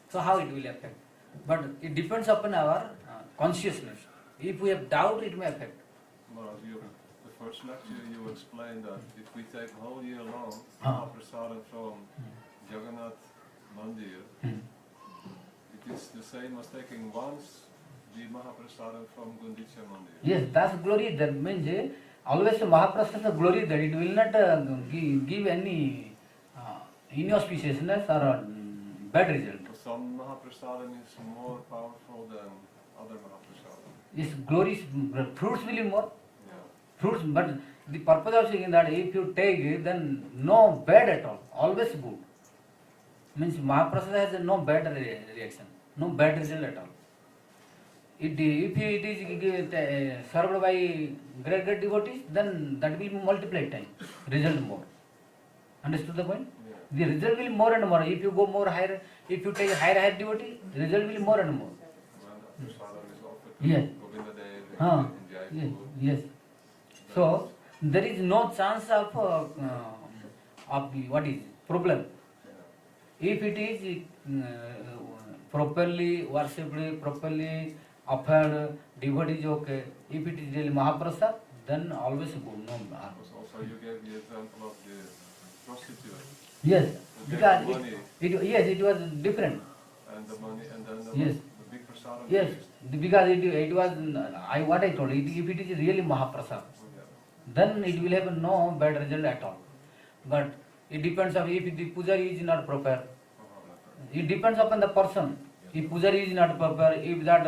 So how it will affect? But it depends upon our consciousness. If we have doubt, it may affect. Maharaj, the first lecture you explained that if we take whole year long Ah. Mahaprasada from Jagannath Mandir, it is the same as taking once the Mahaprasada from Gundicha Mandir. Yes, that's glory. That means always Mahaprasada glory that it will not give any inauspiciousness or bad result. So some Mahaprasada is more powerful than other Mahaprasada. Yes, glory, fruits will be more. Yeah. Fruits, but the purpose of saying that if you take it, then no bad at all, always good. Means Mahaprasada has no bad reaction, no bad result at all. If it is served by great devotees, then that will multiply time, result more. Understood the point? Yeah. The result will more and more. If you go more higher, if you take higher devotee, result will more and more. When the Prasadam is offered to Yes. Govinda Dev Ah, in yes, Jaipur, yes. So there is no chance of what is problem. If it is properly worshipped, properly offered, devotee is okay. If it is really Mahaprasad, then always good. No harm. Also you gave the example of the prostitute. Yes, Who gave because the money it was different. and the money and then Yes. the big Prasadam Yes, used. because it was what I told you. If it is really Mahaprasad, then it will have no bad result at all. But it depends on if the pujari is not proper. It depends upon the person. If pujari is not proper, if that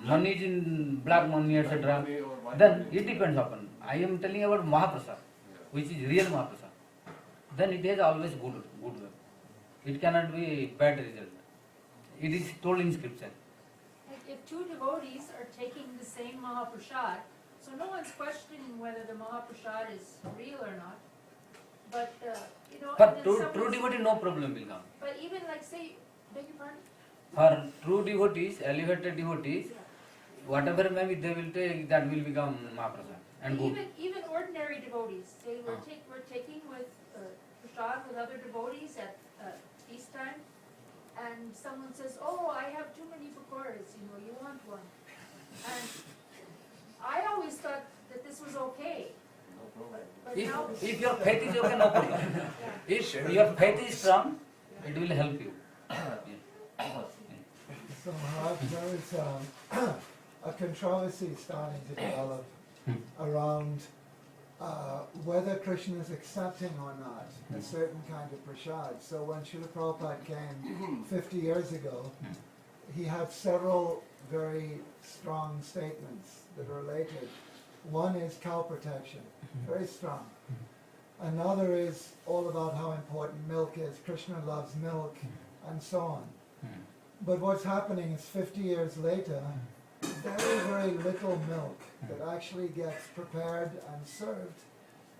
money is in black money, etc., Money or white then money. it depends upon. I am telling about Mahaprasad, which is real Mahaprasad. Then it has always good. It cannot be bad result. It is told in scripture. If two devotees are taking the same Mahaprasad, so no one's questioning whether the Mahaprasad is real or not. But, you know, For and then true someone's- devotee, no problem will come. But even like say, beg your pardon? For true devotees, elevated devotees, whatever may be they will take, that will become Mahaprasad and good. Even ordinary devotees, say we're Ah. we're taking with prasad with other devotees at feast time, and someone says, "Oh, I have too many pakoras. You want one?" And I always thought that this was okay, No problem. but now, If your faith is okay, no problem. If your faith is strong, it will help you. So Maharaj, there is a controversy starting to develop around whether Krishna is accepting or not a certain kind of prasad. So when Srila Prabhupada came 50 years ago, he had several very strong statements that are related. One is cow protection, very strong. Another is all about how important milk is. Krishna loves milk, and so on. But what's happening is 50 years later, very, very little milk that actually gets prepared and served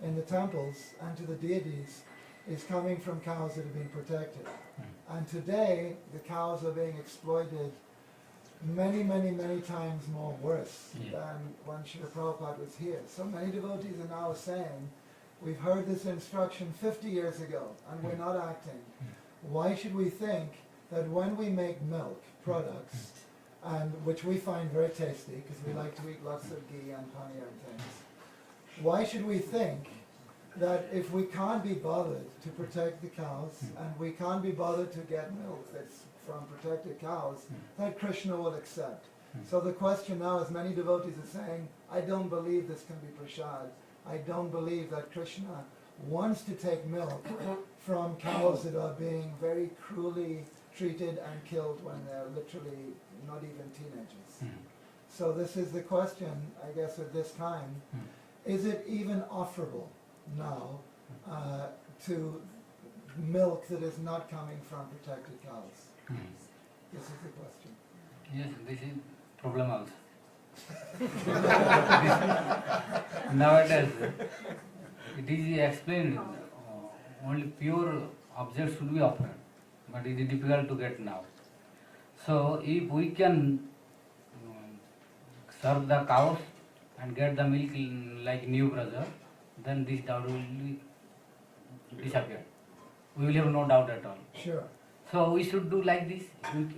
in the temples and to the deities is coming from cows that have been protected. And today, the cows are being exploited many, many, many times more worse than when Srila Prabhupada was here. So many devotees are now saying, we've heard this instruction 50 years ago and we're not acting. Why should we think that when we make milk products, and which we find very tasty because we like to eat lots of ghee and paneer and things, why should we think that if we can't be bothered to protect the cows and we can't be bothered to get milk that's from protected cows, that Krishna will accept? So the question now is, many devotees are saying, I don't believe this can be prasad. I don't believe that Krishna wants to take milk from cows that are being very cruelly treated and killed when they're literally not even teenagers. So this is the question, I guess, at this time. Is it even offerable now to milk that is not coming from protected cows? This is the question. Yes, this is problem also. Nowadays, it is explained, only pure objects should be offered, but it is difficult to get now. So if we can serve the cows and get the milk like new brother, then this doubt will disappear. We will have no doubt at all. Sure. So we should do like this.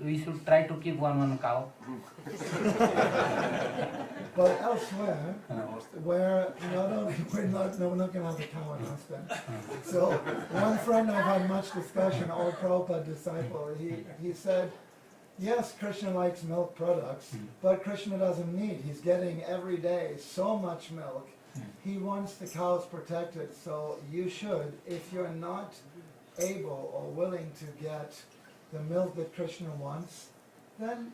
We should try to keep one cow. But elsewhere, where not only we're not going to have a cow in Austin. So one friend I've had much discussion, old Prabhupada disciple, he said, yes, Krishna likes milk products, but Krishna doesn't need. He's getting every day so much milk. He wants the cows protected. So you should, if you're not able or willing to get the milk that Krishna wants, then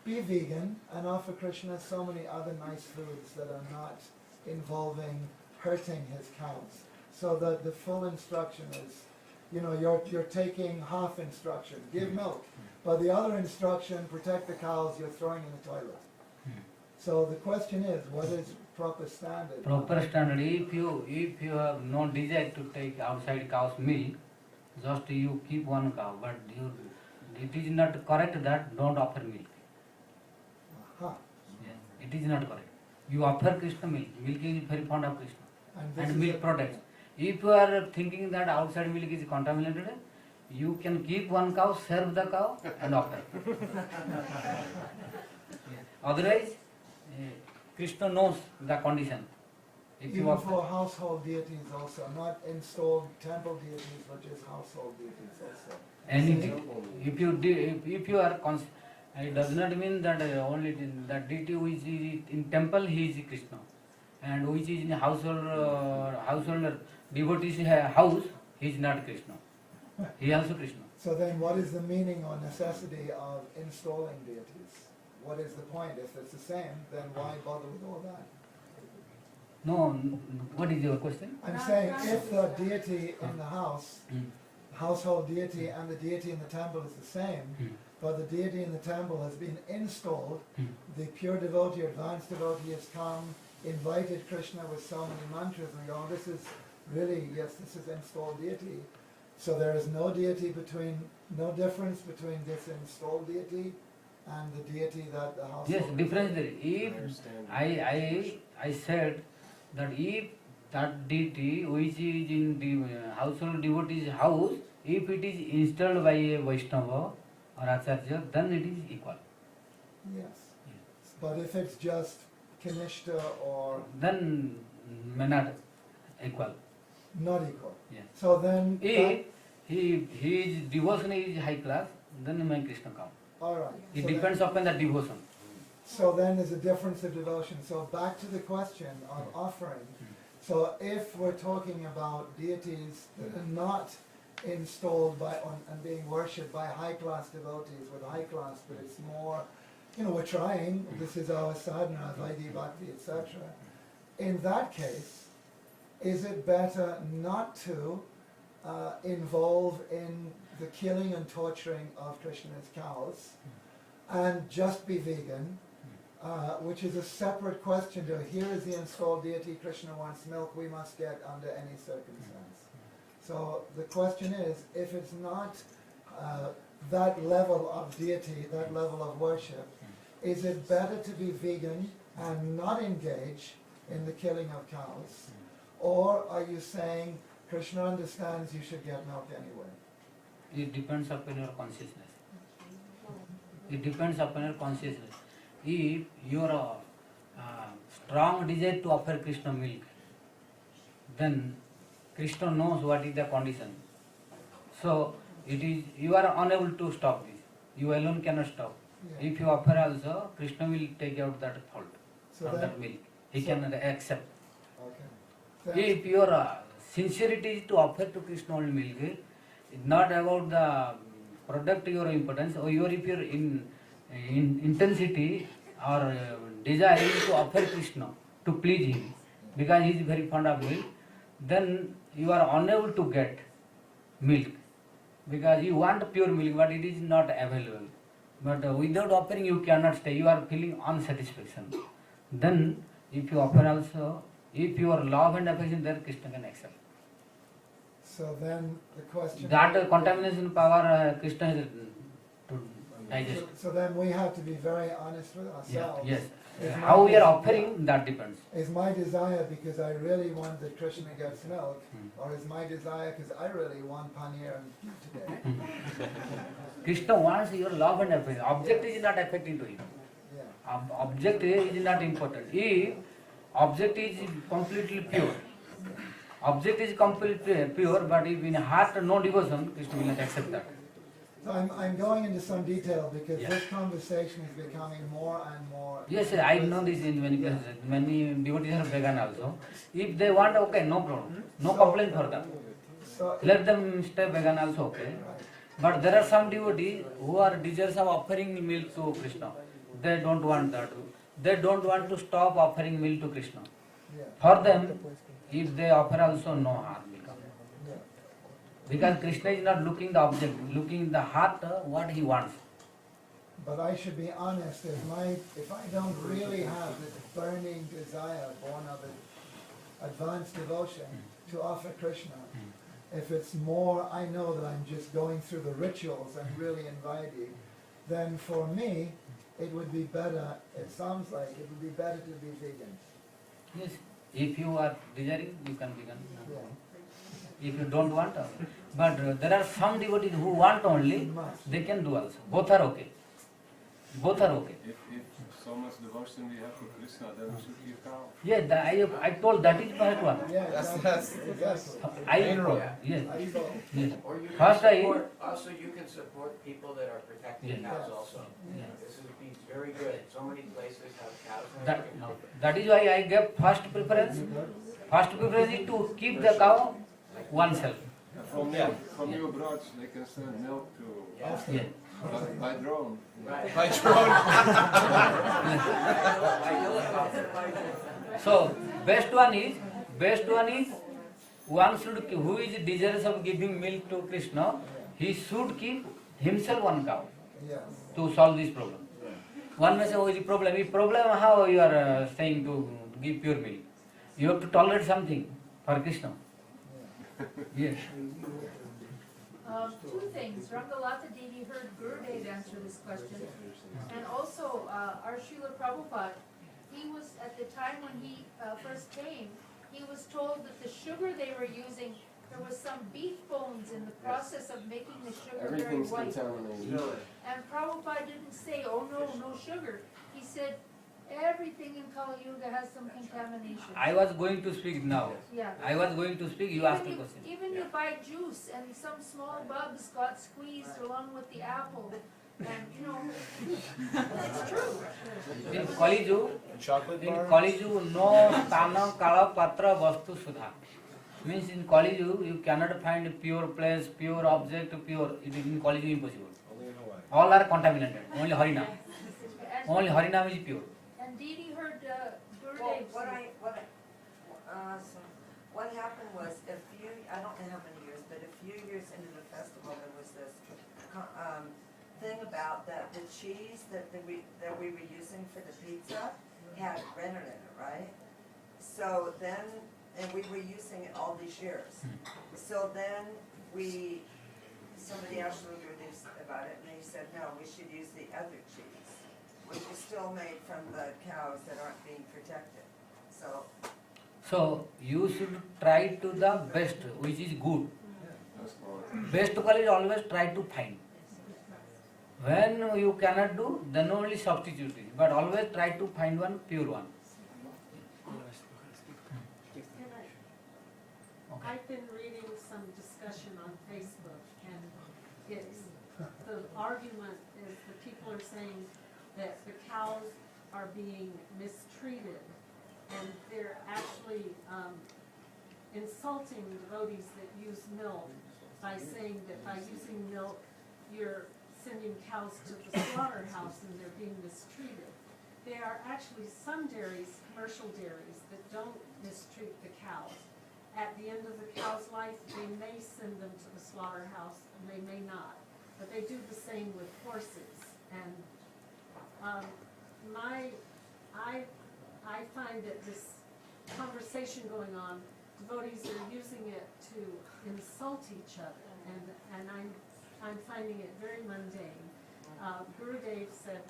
be vegan and offer Krishna so many other nice foods that are not involving hurting his cows. So that the full instruction is, you're taking half instruction, give milk, but the other instruction, protect the cows, you're throwing in the toilet. So the question is, what is proper standard? Proper standard. If you have no desire to take outside cow's milk, just you keep one cow, but it is not correct that don't offer milk. Aha. It is not correct. You offer Krishna milk. Milk is very fond of Krishna. this And is milk a- products. If you are thinking that outside milk is contaminated, you can keep one cow, serve the cow, and offer. Otherwise, Krishna knows the condition. If you Even offer, for household deities also, not installed temple deities, but just household deities also. anything. If you are it does not mean that only the deity which is in temple he is Krishna, and which is in household devotee's house he is not Krishna. He also Krishna. So then what is the meaning or necessity of installing deities? What is the point? If it's the same, then why bother with all that? No, what is your question? I'm saying if the deity in the house, household deity, and the deity in the temple is the same, but the deity in the temple has been installed, the pure devotee, advanced devotee has come, invited Krishna with so many mantras, and we go, oh, this is really, yes, this is installed deity. So there is no difference between this installed deity and the deity that the household... Yes, difference there. If understand. I said that if that deity which is in the household devotee's house, if it is installed by a Vaishnava or Acharya, then it is equal. Yes. But if it's just Kanishta or Then may not equal. not equal. Yeah. So then... If his devotion is high class, then may Krishna come. Alright. It so depends upon the devotion. So then there's a difference of devotion. So back to the question of offering. So if we're talking about deities that are not installed and being worshipped by high-class devotees with high class, but it's more, we're trying, this is our sadhana, Vaidhi, Bhakti, etc. In that case, is it better not to involve in the killing and torturing of Krishna's cows and just be vegan, which is a separate question to here is the installed deity, Krishna wants milk, we must get under any circumstance. So the question is, if it's not that level of deity, that level of worship, is it better to be vegan and not engage in the killing of cows? Or are you saying Krishna understands you should get milk anyway? It depends upon your consciousness. It depends upon your consciousness. If your strong desire to offer Krishna milk, then Krishna knows what is the condition. So it is you are unable to stop this. You alone cannot stop. Yeah. If you offer also, Krishna will take out that fault So from that, that milk. He so- cannot accept. okay. If your sincerity is to offer to Krishna only milk, it's not about the product your importance, or your if your in intensity or desire is to offer Krishna to please him, because he is very fond of milk, then you are unable to get milk, because you want pure milk but it is not available. But without offering you cannot stay, you are feeling unsatisfaction. Then if you offer also, if your love and affection there, Krishna can accept. So then the question. That contamination power Krishna has to digest. So then we have to be very honest with Yeah, ourselves. yes. Is my How we are des- offering, that depends. Is my desire because I really want that Krishna gets milk, Hmm. or is my desire because I really want paneer and today? Krishna wants your love and affection. Object is not affecting to him. Yeah. Object is not important. If object is completely pure, object is completely pure, but if in heart no devotion, Krishna will not accept that. So I'm going into some detail because Yeah. this conversation is becoming more and more. Yes, I know this in many places. Many devotees are vegan also. If they want, okay, no problem. No complaint for them. So Let them stay vegan also, okay. But there are some devotees who are desirous of offering milk to Krishna. They don't want that. They don't want to stop offering milk to Krishna. yeah, For them, if they offer also, no harm will come. yeah. Because Krishna is not looking the object, looking the heart, what he wants. But I should be honest, if I don't really have this burning desire born of advanced devotion to offer Krishna, if it's more, I know that I'm just going through the rituals and really inviting, then for me, it would be better, it sounds like it would be better to be vegan. Yes. If you are desiring, you can become. Yeah. If you don't want, but there are some devotees who want only, Must. they can do also. Both are okay. Both are okay. If so much devotion we have to Krishna, then we should keep cow. Yeah, I told that is part one. Yeah, That's exactly. I Main road. yes, I told. yes. Or you can First I support, also you can support people that are protecting Yeah. cows Yes. also. Yeah. This is very good. So many places have cows. and That, everything. that is why I gave first preference. First preference is to keep the cow oneself. From your Braj, they can send milk to Yeah. Yeah. by drone. Right. By drone. By helicopter. So best one is one should who is desirous of giving milk to Krishna, he should keep himself one cow Yes. to solve this problem. One may say, oh, is the problem? If problem, how you are saying to give pure milk? You have to tolerate something for Krishna. Yes. Two things. Rangalatha Devi heard Gurudev answer this question. And also, our Srila Prabhupada, he was, at the time when he first came, he was told that the sugar they were using, there was some beef bones in the process of making the sugar very Everything's white. contaminated. And Prabhupada didn't say, oh no, no sugar. He said, everything in Kali Yuga has some contamination. I was going to speak now. Yeah. I was going to speak, you asked the question. Even you buy juice and some small bugs got squeezed along with the apple. And, you know, it's true. In Kali Yuga, Chocolate in bar? Kali Yuga, no stana kala patra vastu sudha. Means in Kali Yuga, you cannot find a pure place, pure object, pure. It is in Kali Yuga impossible. Only in Hawaii. All are contaminated. Only Harinam. And, Only Harinam is pure. and Didi heard Well, Gurudev say, what happened was I don't know how many years, but a few years into the festival, there was this thing about that the cheese that we were using for the pizza had rennet in it, right? So then, and we were using it all these years. So then somebody asked Gurudev about it, and he said, no, we should use the other cheese, which is still made from the cows that aren't being protected. So you should try to the best, which is good. That's all. Best quality always try to find. When you cannot do, then only substitute it. But always try to find one pure one. I've been reading some discussion on Facebook, and it's, the argument is the people are saying that the cows are being mistreated, and they're actually insulting devotees that use milk by saying that by using milk, you're sending cows to the slaughterhouse and they're being mistreated. There are actually some dairies, commercial dairies, that don't mistreat the cows. At the end of the cow's life, they may send them to the slaughterhouse and they may not. But they do the same with horses. And I find that this conversation going on, devotees are using it to insult each other, and I'm finding it very mundane. Gurudev said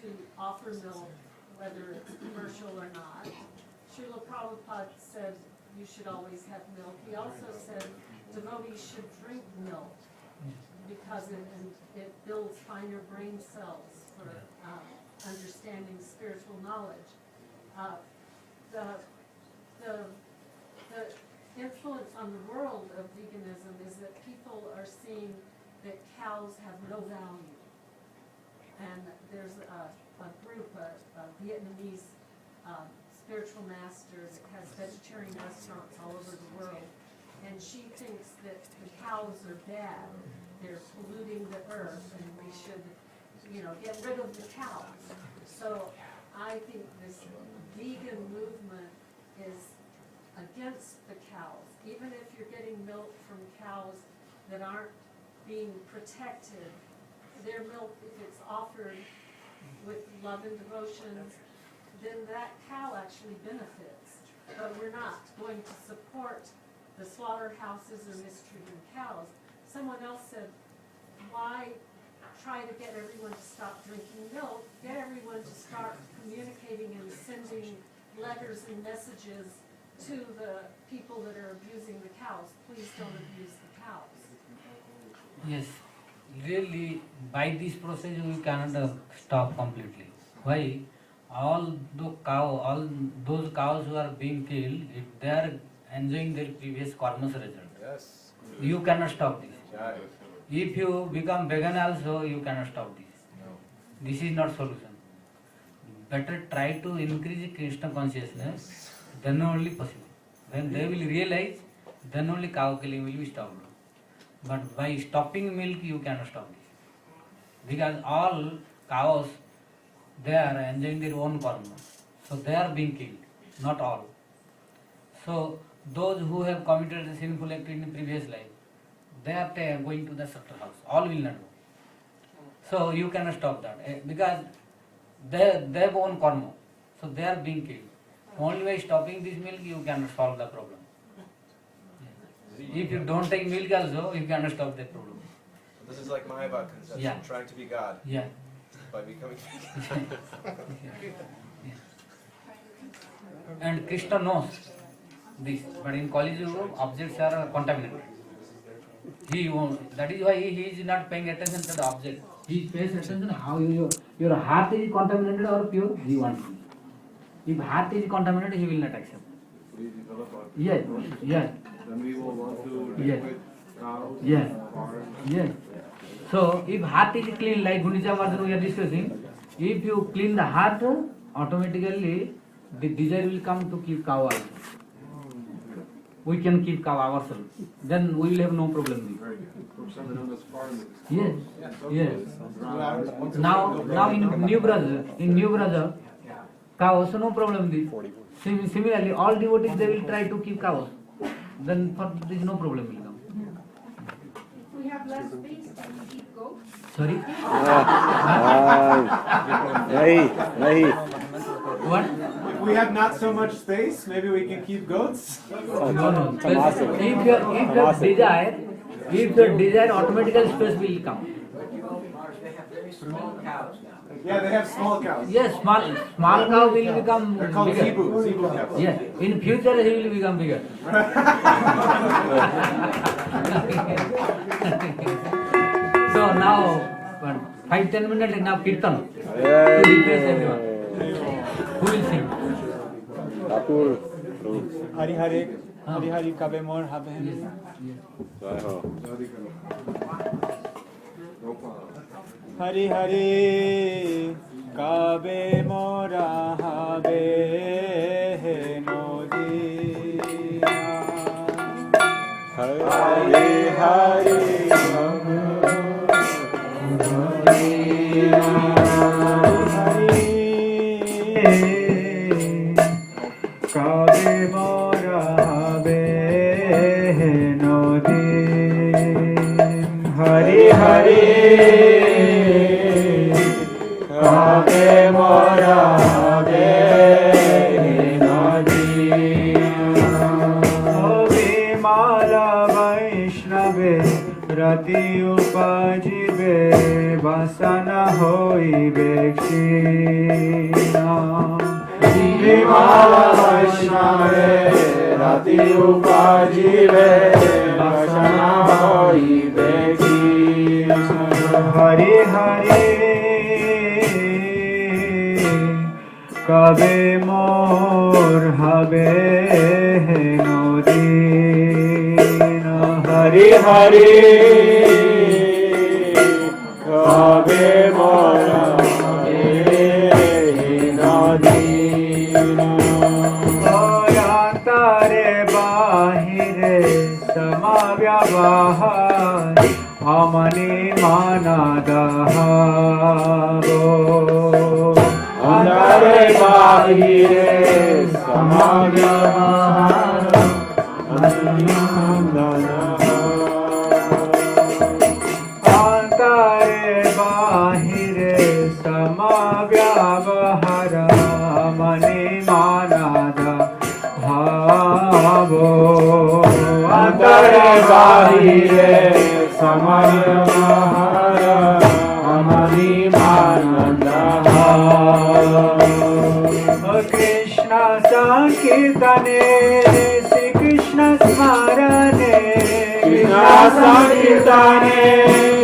to offer milk, whether it's commercial or not. Srila Prabhupada said you should always have milk. He also said devotees should drink milk because it builds finer brain cells for understanding spiritual knowledge. The influence on the world of veganism is that people are seeing that cows have no value. And there's a group, a Vietnamese spiritual master that has vegetarian restaurants all over the world. And she thinks that the cows are bad. They're polluting the earth and we should, get rid of the cows. So I think this vegan movement is against the cows. Even if you're getting milk from cows that aren't being protected, their milk, if it's offered with love and devotion, then that cow actually benefits. But we're not going to support the slaughterhouses or mistreating cows. Someone else said, why try to get everyone to stop drinking milk? Get everyone to start communicating and sending letters and messages to the people that are abusing the cows. Please don't abuse the cows. Yes, really, by this process we cannot stop completely. Why? All those cows who are being killed, if they are enjoying their previous karma's result. Yes. You cannot stop this. Yeah. If you become vegan also, you cannot stop this. No. This is not solution. Better try to increase Krishna consciousness, then only possible. When they will realize, then only cow killing will be stopped. But by stopping milk, you cannot stop this. Because all cows, they are enjoying their own karma. So they are being killed, not all. So those who have committed a sinful act in the previous life, they are going to the slaughterhouse. All will not go. So you cannot stop that. Because they have own karma. So they are being killed. Only by stopping this milk, you cannot solve the problem. If you don't take milk also, you cannot stop that problem. This is like Mayavad conception, Yeah. trying to be God Yeah. by becoming vegan. And Krishna knows this, but in Kali Yuga, objects are contaminated. That is why he is not paying attention to the object. He pays attention how your heart is contaminated or pure, he wants. If heart is contaminated, he will not accept. We develop our Yes, yes, then we will want to Yes. live with cows, Yes. farms. yes. So if heart is clean, like Gundicha Vardhan we are discussing, if you clean the heart, automatically the desire will come to keep cow also. We can keep cow ourselves. Then we will have no problem. Very good. From something known as farming. Yes, yes. Now in New Brother, cow also no problem. Similarly, all devotees they will try to keep cows. Then for there is no problem will come. If we have less space, can we keep goats? Sorry. What? If we have not so much space, maybe we can keep goats? No. If your desire, automatically space will come. They have very small cows now. Yeah, they have small cows. Yes, small cow will become They're called bigger. zebu cows. Yes, in future he will become bigger. So now, 5-10 minutes now kirtan. Who will sing? Hari Hari, Hari Hari kabe mor habe. Hari Hari kabe mora habe nodina. Hari Hari kabe mora habe nodin. Hari Hari kabe mora habe Mala Vaishnave Rati upajibe Vasana hoibe kshina Mala Vaishnave Rati upajibe Vasana hoibe kshina Hari Hari kabe mor habe nodina Hari Hari kabe mor habe nodina Yatra bahire samavyavahar amani manadahavo Andare bahire samavyavahara Andare bahire samavyavahara mani manada bhavo Andare bahire samavyavahara mani manada Krishna Sankirtane Sri Krishna Smarane Krishna Sankirtane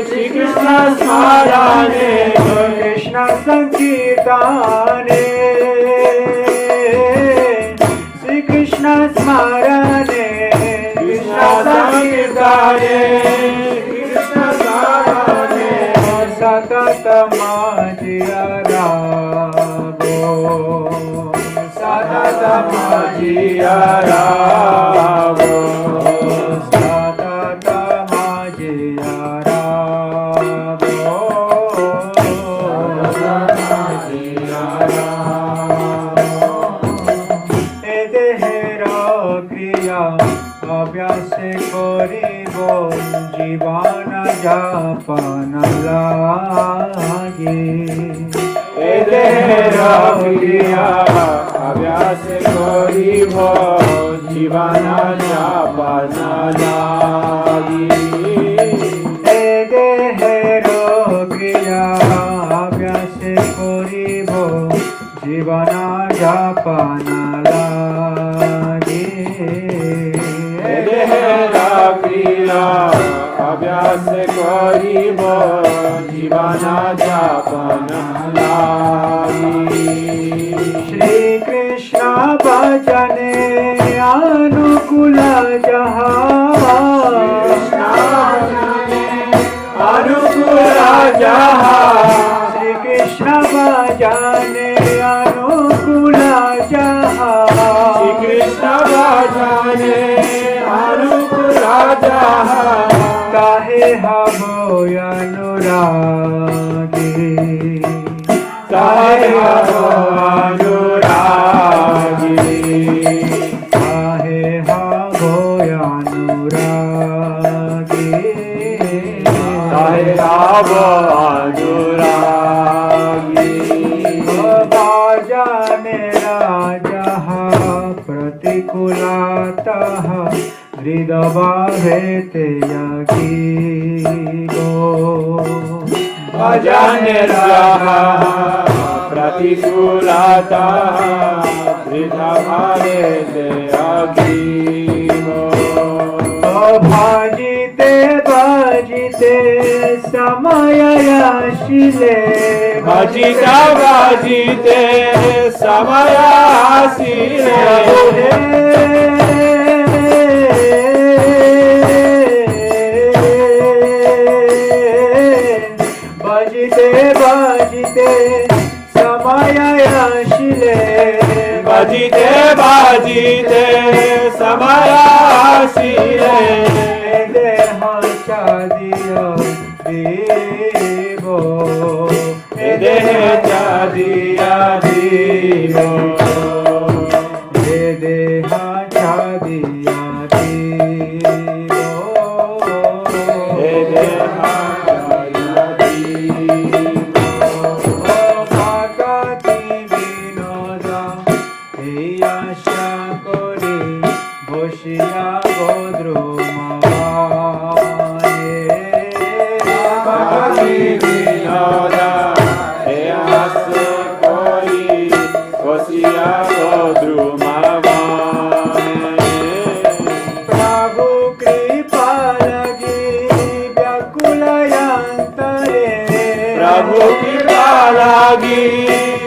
Sri Krishna Smarane Krishna Sankirtane Sri Krishna Smarane Krishna Sankirtane Krishna Smarane Satatamajiyara Satatamajiyara Satatamajiyara Edehera kriya abhyase koribo jivana japana lagi Edehera kriya abhyase koribo jivana japana lagi Edehera kriya abhyase koribo jivana japana lagi Edehera kriya abhyase koribo jivana japana lagi Shri Krishna bhajane anukula jaha Krishna bhajane anukula jaha Shri Krishna bhajane anukula jaha Shri Krishna bhajane anukula jaha kahe habo anuragi kahe habo anuragi kahe habo anuragi kahe habo anuragi bhajane rajaha pratikulataha hridavahete yagigo bhajane rajaha pratikulataha hridavahete yagigo bhajite bhajite समययाशिले Bhajita भजिते समयाशिले भजिते भजिते समययाशिले भजिते भजिते समयाशिले देहाचादियो देवो देहाचादिया देवो देहाचादिया देवो देहाचादिया देवो भगति विनोदा এই আশা করি বসিয়া বদ্রমানে ভগতি বিনোদা হে আস করি বসিয়া বদ্রমানে প্রভু কৃপা লাগি ব্যাকুলায়ন্তরে প্রভু কৃপা লাগি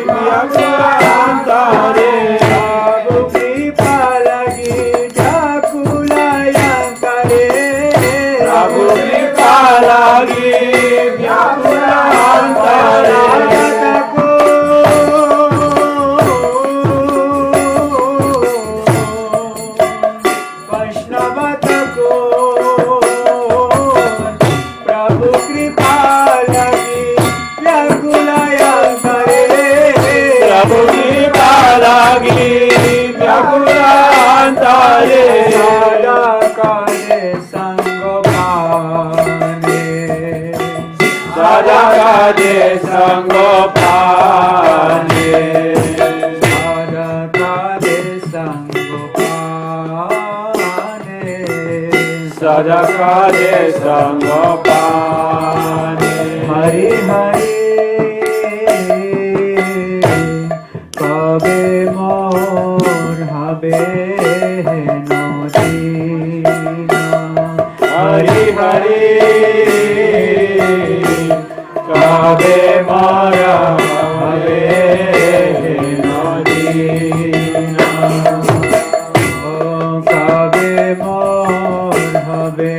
ব্যাকুলান্তরে প্রভু কৃপা লাগি ব্যাকুলায়ন্তরে প্রভু কৃপা লাগি ব্যাকুলান্তরে प्रभु कृपा लगी व्याकुलायन्तरे प्रभु कृपा লাগি ব্যাকুলান্তরে सदा काले संग पाने সদা কাজে সঙ্গ পানে सदा काले संग पाने সদা কাজে সঙ্গ পানে हरि हरि कबे मोर हबे नदीना হরি হরি কবে মারা হবে নদীনা ओ कबे मोर हबे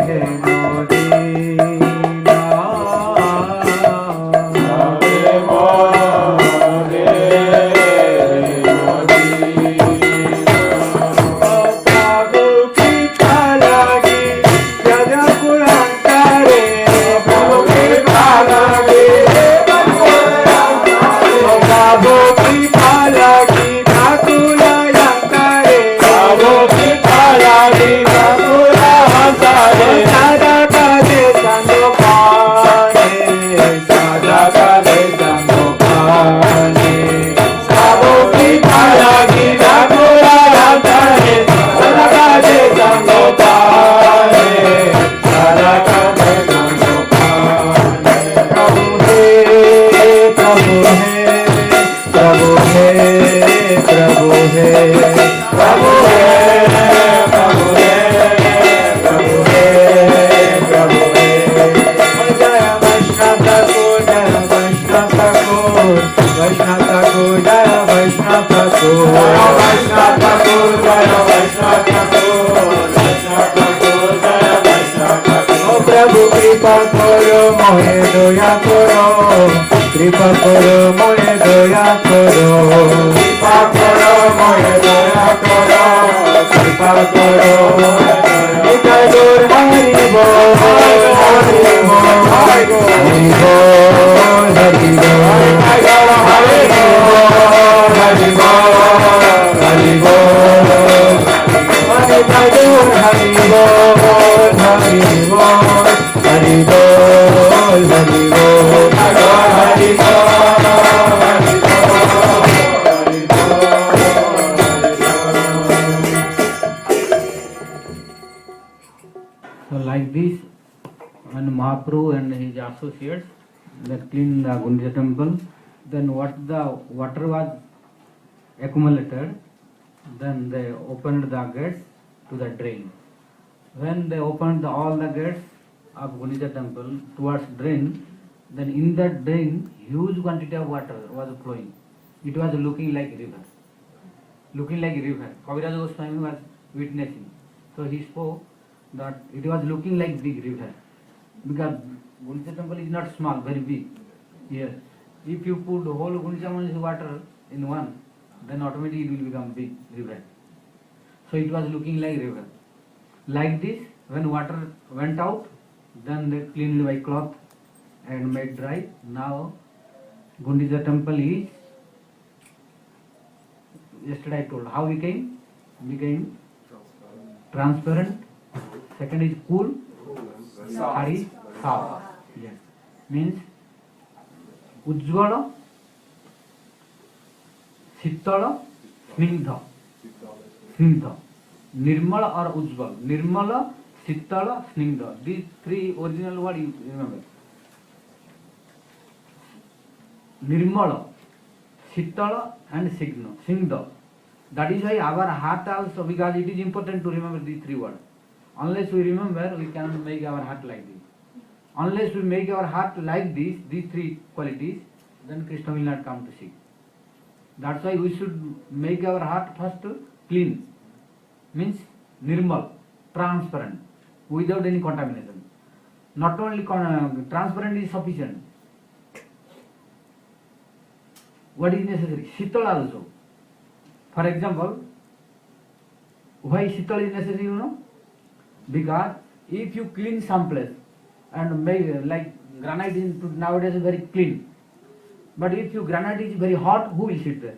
नदीना কবে হবে प्रभु कृपा लगी व्याकुलायन्तरे প্রভু কৃপা লাগি प्रभु कृपा लगी व्याकुलायन्तरे প্রভু কৃপা লাগি ব্যাকুলান্তরে सदा काले संग पाने সদা কাজে সঙ্গ পানে প্রভু কৃপা লাগি ব্যাকুলান্তরে সদা কাজে সঙ্গ পানে সদা কাজে সঙ্গ পানে प्रभु हे प्रभु हे प्रभु हे प्रभु हे प्रभु हे प्रभु हे प्रभु हे प्रभु हे जय वैष्णव ठाकुर जय वैष्णव ठाकुर वैष्णव ठाकुर जय वैष्णव ठाकुर वैष्णव ठाकुर जय वैष्णव ठाकुर वैष्णव ठाकुर जय वैष्णव ठाकुर ओ प्रभु कृपा करो मोहे दया करो कृपा करो मोहे दया करो कृपा करो मोहे दया करो कृपा करो निताय गौर हरि बोल हरि बोल हरि बोल हरि बोल हरि बोल हरि बोल हरि बोल निताय गौर हरि बोल हरि बोल हरि बोल हरि बोल हरि बोल So like this, when Mahaprabhu and his associates they cleaned the Gunja temple, then what the water was accumulated, then they opened the gates to the drain. When they opened all the gates, of Gunija temple towards drain, then in that drain huge quantity of water was flowing. It was looking like river. Looking like river. Kaviraj Goswami was witnessing. So he spoke that it was looking like big river. Because Gunija temple is not small, very big. Yes. If you put the whole Gunija Mandi's water in one, then automatically it will become big river. So it was looking like river. Like this, when water went out, then they cleaned by cloth and made dry. Now Gundicha temple is, yesterday I told how became transparent. Second is cool. Third is soft. Yes. Means Ujjvala, Shitala, Snigdha. Snigdha. Nirmala or Ujjvala. Nirmala, Shitala, Snigdha. These three original words you remember. Nirmala, Shitala and Snigdha. That is why our heart also, because it is important to remember these three words. Unless we remember, we cannot make our heart like this. Unless we make our heart like this, these three qualities, then Krishna will not come to see. That's why we should make our heart first clean. Means nirmal, transparent, without any contamination. Not only transparent is sufficient. What is necessary? Shitala also. For example, why shitala is necessary, you know? Because if you clean some place and make like granite is nowadays very clean, but if your granite is very hot, who will sit there?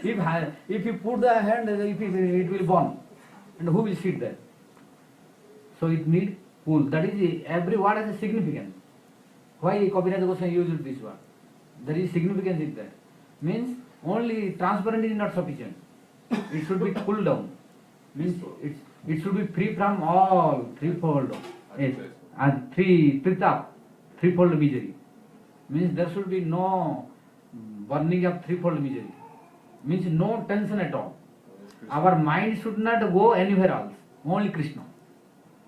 If you put the hand, it will burn, and who will sit there? So it needs cool. That is, every word has a significance. Why Kaviraj Goswami used this word? There is significance in that. Means only transparent is not sufficient. It should be cooled down. Means it should be free from all threefold, threefold misery. Means there should be no burning of threefold misery. Means no tension at all. Our mind should not go anywhere else. Only Krishna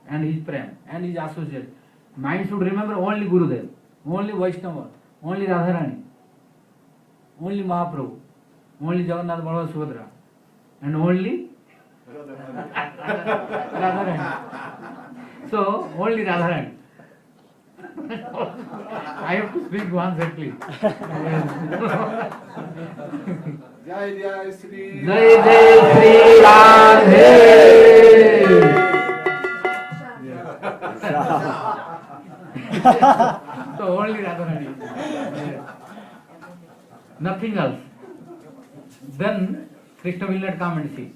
and his prem and his associates. Mind should remember only Gurudev, only Vaishnava, only Radharani, only Mahaprabhu, only Jagannath Baladev Subhadra, and only Radharani. So only Radharani. I have to speak once at least. Jai Jai Shri Jai Jai Shri Radhe. So only Radharani. Nothing else. Then Krishna will not come and sit.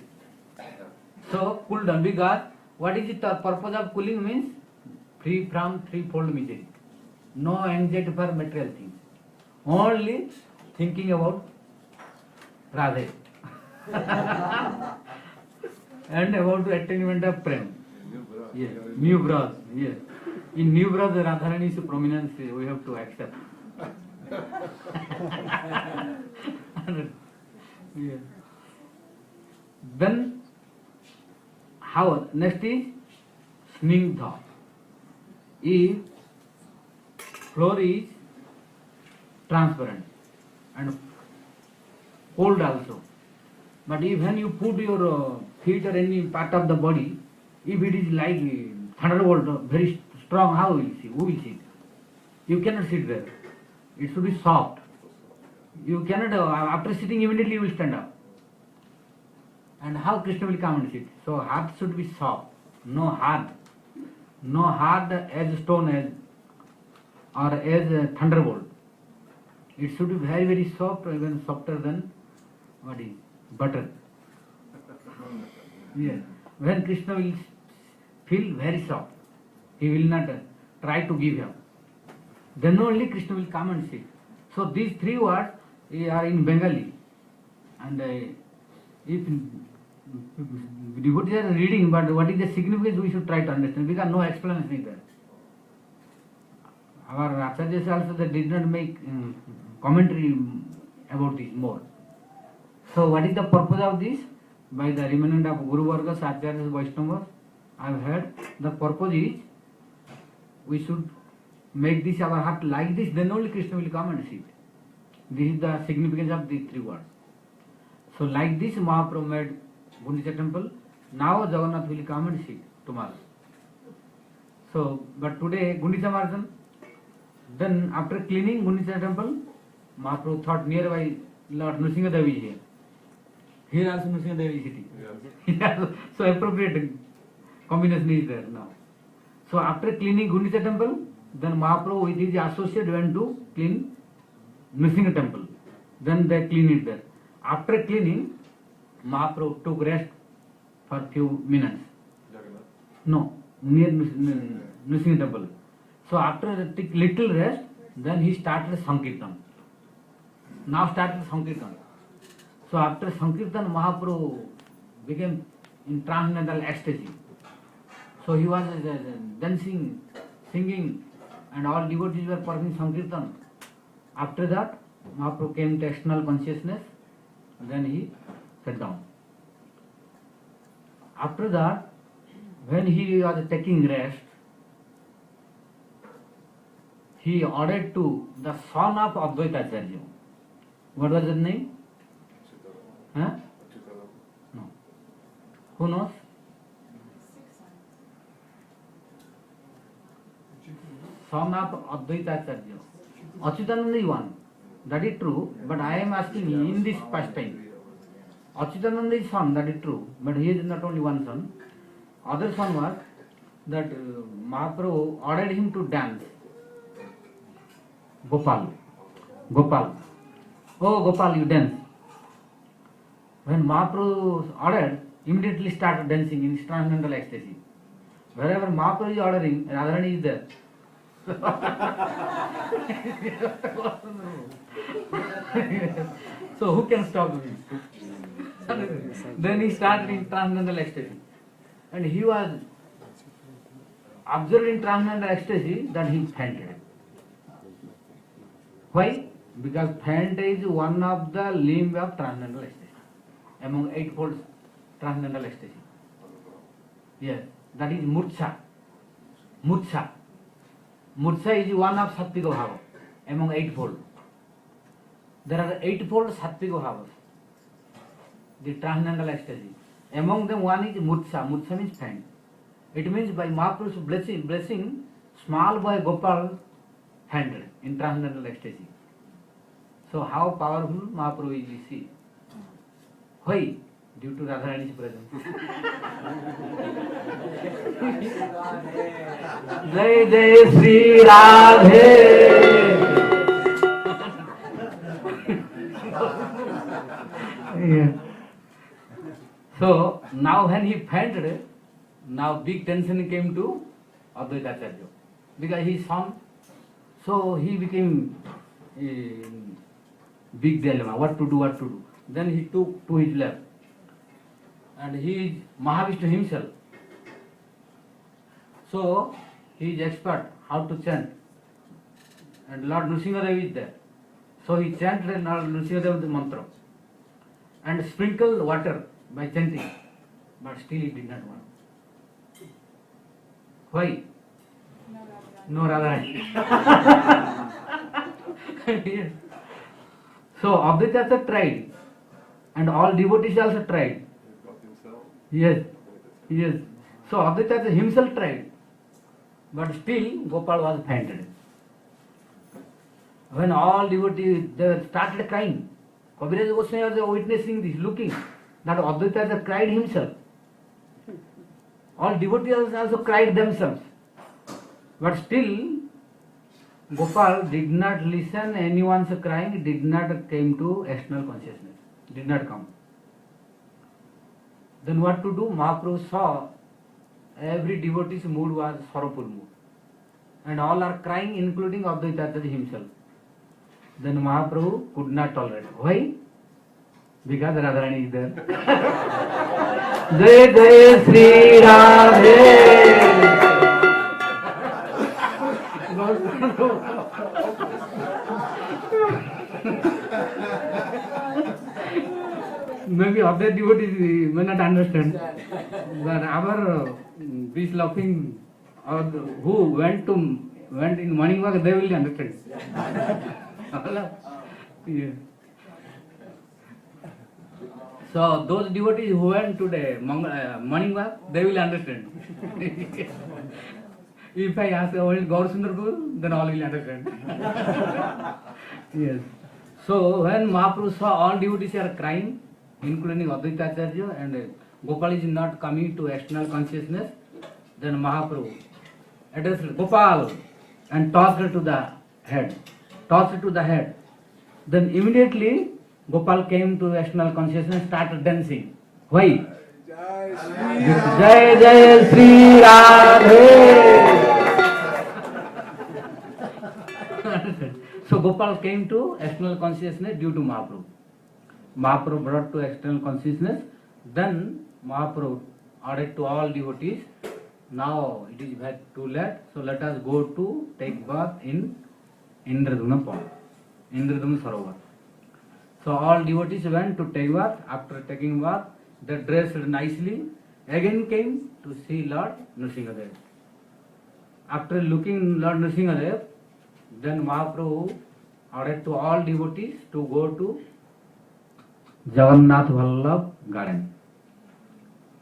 So cool down, because what is the purpose of cooling means? Free from threefold misery. No anxiety for material things. Only thinking about Radhe. And about the attainment of Prem. Yes. New Braj. Yes. In New Braj, Radharani's prominence we have to accept. Yes. Then, how? Next is Snigdha. If floor is transparent and cold also, but if when you put your feet or any part of the body, if it is like thunderbolt, very strong, how will you see? Who will sit? You cannot sit there. It should be soft. You cannot, after sitting immediately you will stand up. And how Krishna will come and sit? So heart should be soft, no hard. No hard as stone as or as thunderbolt. It should be very, very soft, even softer than what is butter. Yes. When Krishna will feel very soft, he will not try to give up. Then only Krishna will come and sit. So these three words are in Bengali, and if devotees are reading, but what is the significance we should try to understand, because no explanation is there. Our acharyas also they did not make commentary about this more. So what is the purpose of this? By the remnant of Guru Vargas, Acharyas, Vaishnavas, I've heard the purpose is we should make this our heart like this, then only Krishna will come and sit. This is the significance of these three words. So like this Mahaprabhu made Gundicha temple. Now Jagannath will come and sit tomorrow. So, but today Gundicha Marjan, then after cleaning Gundicha temple, Mahaprabhu thought nearby Lord Nrsimha Devi is here. Here also Nrsimha Devi is sitting. Yes. So appropriate combination is there now. So after cleaning Gundicha temple, then Mahaprabhu with his associate went to clean Nrsimha temple. Then they clean it there. After cleaning, Mahaprabhu took rest for few minutes. Jagannath. No, near Nrsimha temple. So after take little rest, then he started Sankirtan. Now started Sankirtan. So after Sankirtan, Mahaprabhu became in transcendental ecstasy. So he was dancing, singing, and all devotees were performing Sankirtan. After that, Mahaprabhu came to external consciousness, then he sat down. After that, when he was taking rest, he ordered to the son of Advaita Acharya. What was his name? Huh? No. Who knows? Son of Advaita Acharya. Achyutananda is one. That is true, but I am asking in this pastime. Achyutananda is son, that is true, but he is not only one son. Other son was that Mahaprabhu ordered him to dance. Gopal. Oh, Gopal, you dance. When Mahaprabhu ordered, immediately started dancing in transcendental ecstasy. Wherever Mahaprabhu is ordering, Radharani is there. So who can stop him? Then he started in transcendental ecstasy. And he was observed in transcendental ecstasy that he fainted. Why? Because faint is one of the limbs of transcendental ecstasy. Among eightfold transcendental ecstasy. Yes, that is murcha. Murcha. Murcha is one of sattvika bhava among eightfold. There are eightfold sattvika bhavas. The transcendental ecstasy. Among them one is murcha. Murcha means faint. It means by Mahaprabhu's blessing, small boy Gopal fainted in transcendental ecstasy. So how powerful Mahaprabhu is, we see. Why? Due to Radharani's presence. Jai Jai Shri Radhe. Yeah. So now when he fainted, now big tension came to Advaita Acharya because his son. So he became big dilemma. What to do? Then he took to his lap. And he is Mahavishnu himself. So he is expert how to chant. And Lord Nrsimha Devi is there. So he chanted Lord Nrsimha Devi's mantra. And sprinkled water by chanting. But still he did not want. Why? No Radharani. Yes. So Advaita tried. And all devotees also tried. Yes. So Advaita himself tried. But still Gopal was fainted. When all devotees they started crying, Kaviraj Goswami was witnessing this, looking that Advaita cried himself. All devotees also cried themselves. But still Gopal did not listen anyone's crying, did not came to external consciousness, did not come. Then what to do? Mahaprabhu saw every devotee's mood was sorrowful mood. And all are crying, including Advaita himself. Then Mahaprabhu could not tolerate. Why? Because Radharani is there. Jai Jai Shri Radhe. Maybe other devotees may not understand, but our this laughing, or who went in morning walk, they will understand. Yeah. So those devotees who went today morning walk, they will understand. If I ask only Gaur Sundar Guru, then all will understand. Yes. So when Mahaprabhu saw all devotees are crying, including Advaita Acharya, and Gopal is not coming to external consciousness, then Mahaprabhu addressed Gopal and tossed it to the head. Then immediately Gopal came to external consciousness, started dancing. Why? Jai Jai Shri Radhe. So Gopal came to external consciousness due to Mahaprabhu. Mahaprabhu brought to external consciousness. Then Mahaprabhu ordered to all devotees, now it is too late, so let us go to take bath in Indradhuna pond, Indradhuna Sarovar. So all devotees went to take bath. After taking bath, they dressed nicely, again came to see Lord Nrsimhadev. After looking Lord Nrsimhadev, then Mahaprabhu ordered to all devotees to go to Jagannath Vallabh garden,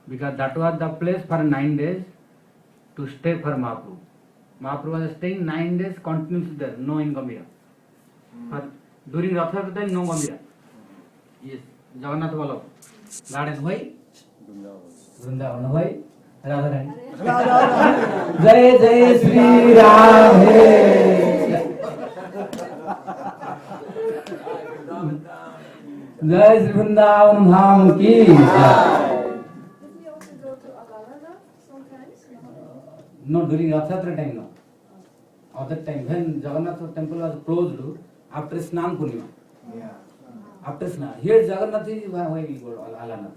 because that was the place for 9 days to stay for Mahaprabhu. Mahaprabhu was staying 9 days continuously there, no in Gambhira. During Ratha time, no Gambhira. Yes, Jagannath Vallabh garden. Why? Vrindavan. Why? Radharani. Jai Jai Shri Radhe. Jai Shri Vrindavan Dham ki. No, during Rathayatra time, no. Other time, when Jagannath temple was closed after Snan Purnima. Yeah. After Snan. Here Jagannath is why we go Alanath.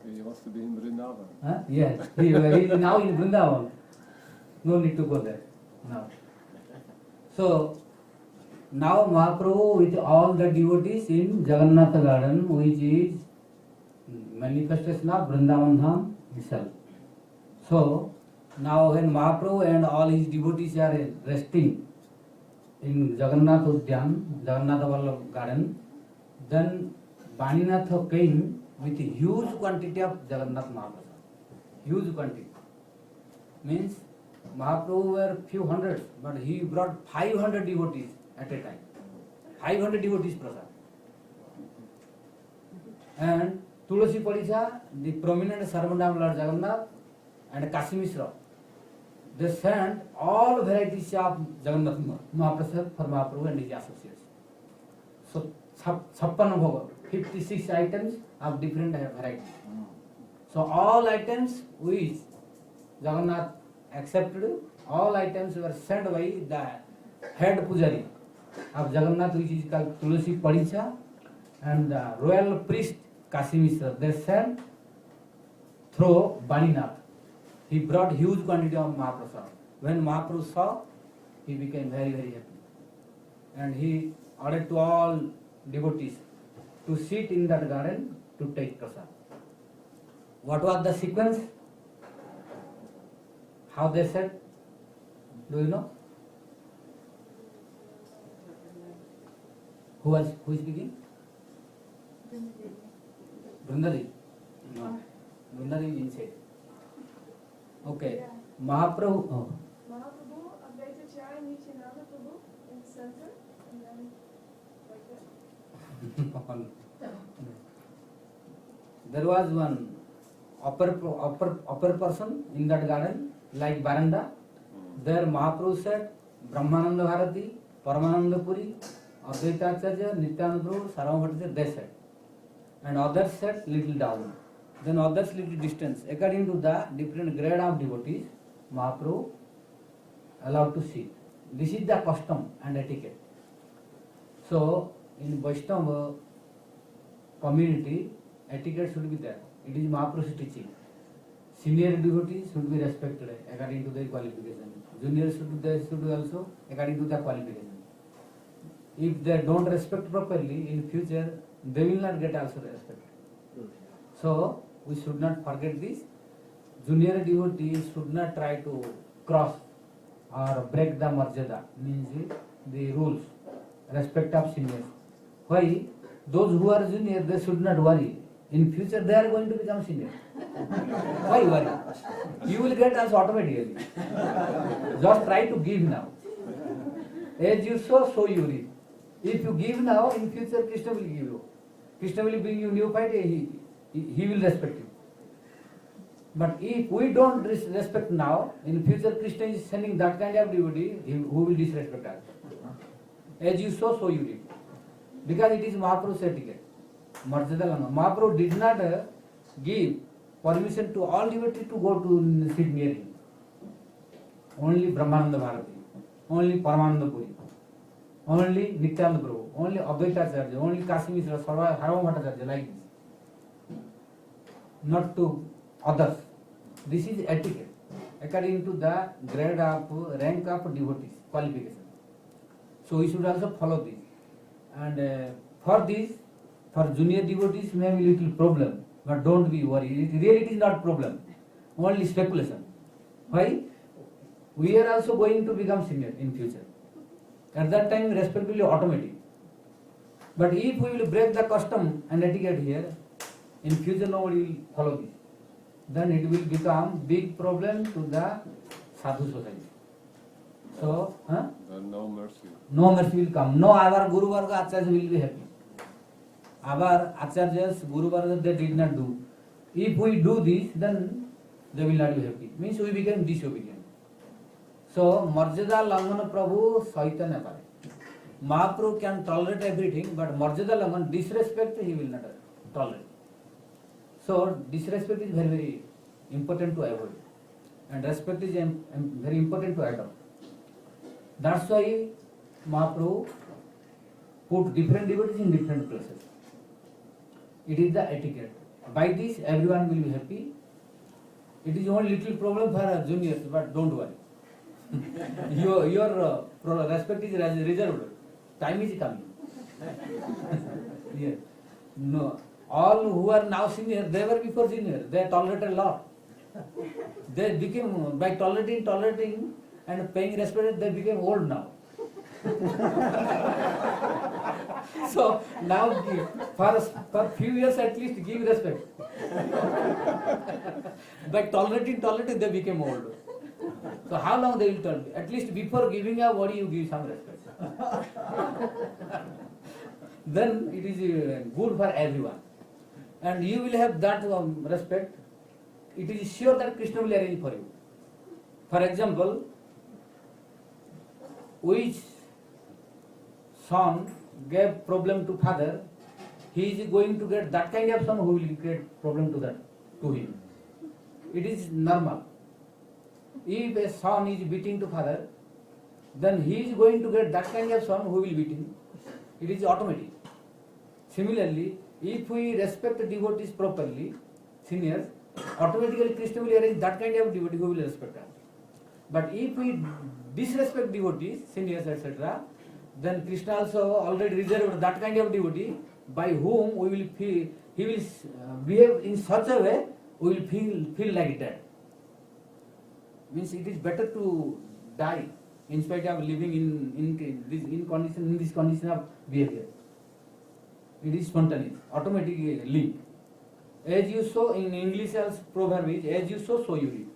He wants to be in Vrindavan. Huh? Yes, he is now in Vrindavan. No need to go there now. So, now Mahaprabhu with all the devotees in Jagannath garden, which is manifestation of Vrindavan Dham itself. So, now when Mahaprabhu and all his devotees are resting in Jagannath Udyan, Jagannath Vallabh garden, then Baninath came with a huge quantity of Jagannath Mahaprasad. Huge quantity. Means Mahaprabhu were few hundreds, but he brought 500 devotees at a time. 500 devotees prasad. And Tulasi Padicha, the prominent servant of Lord Jagannath, and Kasi Mishra, they sent all varieties of Jagannath Mahaprasad for Mahaprabhu and his associates. So, 56 items of different varieties. So, all items which Jagannath accepted, all items were sent by the head pujari of Jagannath, which is called Tulasi Padicha, and the royal priest Kasi Mishra. They sent through Baninath. He brought huge quantity of Mahaprasad. When Mahaprabhu saw, he became very, very happy. And he ordered to all devotees to sit in that garden to take prasad. What was the sequence? How they said? Do you know? Who is speaking? Vrindari. No. Vrindari is inside. Okay. Mahaprabhu. Oh. Mahaprabhu, Advaita Chai, Nityananda Prabhu in the center, and then like that. There was one upper person in that garden, like Baranda. There Mahaprabhu said, Brahmananda Bharati, Paramananda Puri, Advaita Acharya, Nityananda Prabhu, Sarvabhatta, they said. And others said little down. Then others little distance. According to the different grade of devotees, Mahaprabhu allowed to sit. This is the custom and etiquette. So, in Vaishnava community, etiquette should be there. It is Mahaprabhu's teaching. Senior devotees should be respected according to their qualification. Juniors should be also according to their qualification. If they don't respect properly, in future, they will not get also respect. So, we should not forget this. junior devotee should not try to cross or break the marjada, means the rules, respect of seniors. Why? Those who are junior, they should not worry. In future, they are going to become senior. Why worry? You will get us automatically. Just try to give now. As you sow, so you reap. If you give now, in future Krishna will give you. Krishna will bring you new fight, he will respect you. But if we don't respect now, in future Krishna is sending that kind of devotee who will disrespect us. As you sow, so you reap. Because it is Mahaprabhu's etiquette. Mahaprabhu did not give permission to all devotees to go to sit near him. Only Brahmananda Bharati, only Paramananda Puri, only Nityananda Prabhu, only Advaita Acharya, only Kasi Mishra, Sarva Bhattacharya, like this. Not to others. This is etiquette according to the grade of rank of devotees, qualification. So we should also follow this. And for this, for junior devotees may be little problem, but don't be worried. Really it is not problem, only speculation. Why? We are also going to become senior in future. At that time, respect will be automatic. But if we will break the custom and etiquette here, in future nobody will follow this. Then it will become big problem to the sadhu society. So, no mercy. No mercy will come. No, our Guru Varga Acharyas will be happy. Our Acharyas, Guru Varga, they did not do. If we do this, then they will not be happy. Means we become disobedient. So, Marjada Langana Prabhu Saita Nepare. Mahaprabhu can tolerate everything, but Marjada Langan, disrespect he will not tolerate. So, disrespect is very, very important to avoid. And respect is very important to adopt. That's why Mahaprabhu put different devotees in different places. It is the etiquette. By this, everyone will be happy. It is only little problem for juniors, but don't worry. Your respect is reserved. Time is coming. Yes. No. All who are now senior, they were before senior. They tolerated a lot. They became, by tolerating and paying respect, they became old now. So now, for few years at least, give respect. By tolerating, they became old. So how long they will tolerate? At least before giving a body, you give some respect. Then it is good for everyone. And you will have that respect. It is sure that Krishna will arrange for you. For example, which son gave problem to father, he is going to get that kind of son who will create problem to him. It is normal. If a son is beating to father, then he is going to get that kind of son who will beat him. It is automatic. Similarly, if we respect devotees properly, seniors, automatically Krishna will arrange that kind of devotee who will respect us. But if we disrespect devotees, seniors, etc., then Krishna also already reserved that kind of devotee by whom we will feel, he will behave in such a way, we will feel like that. Means it is better to die in spite of living in this condition of behavior. It is spontaneous, automatic link. As you sow, in English as proverb is, as you sow, so you reap.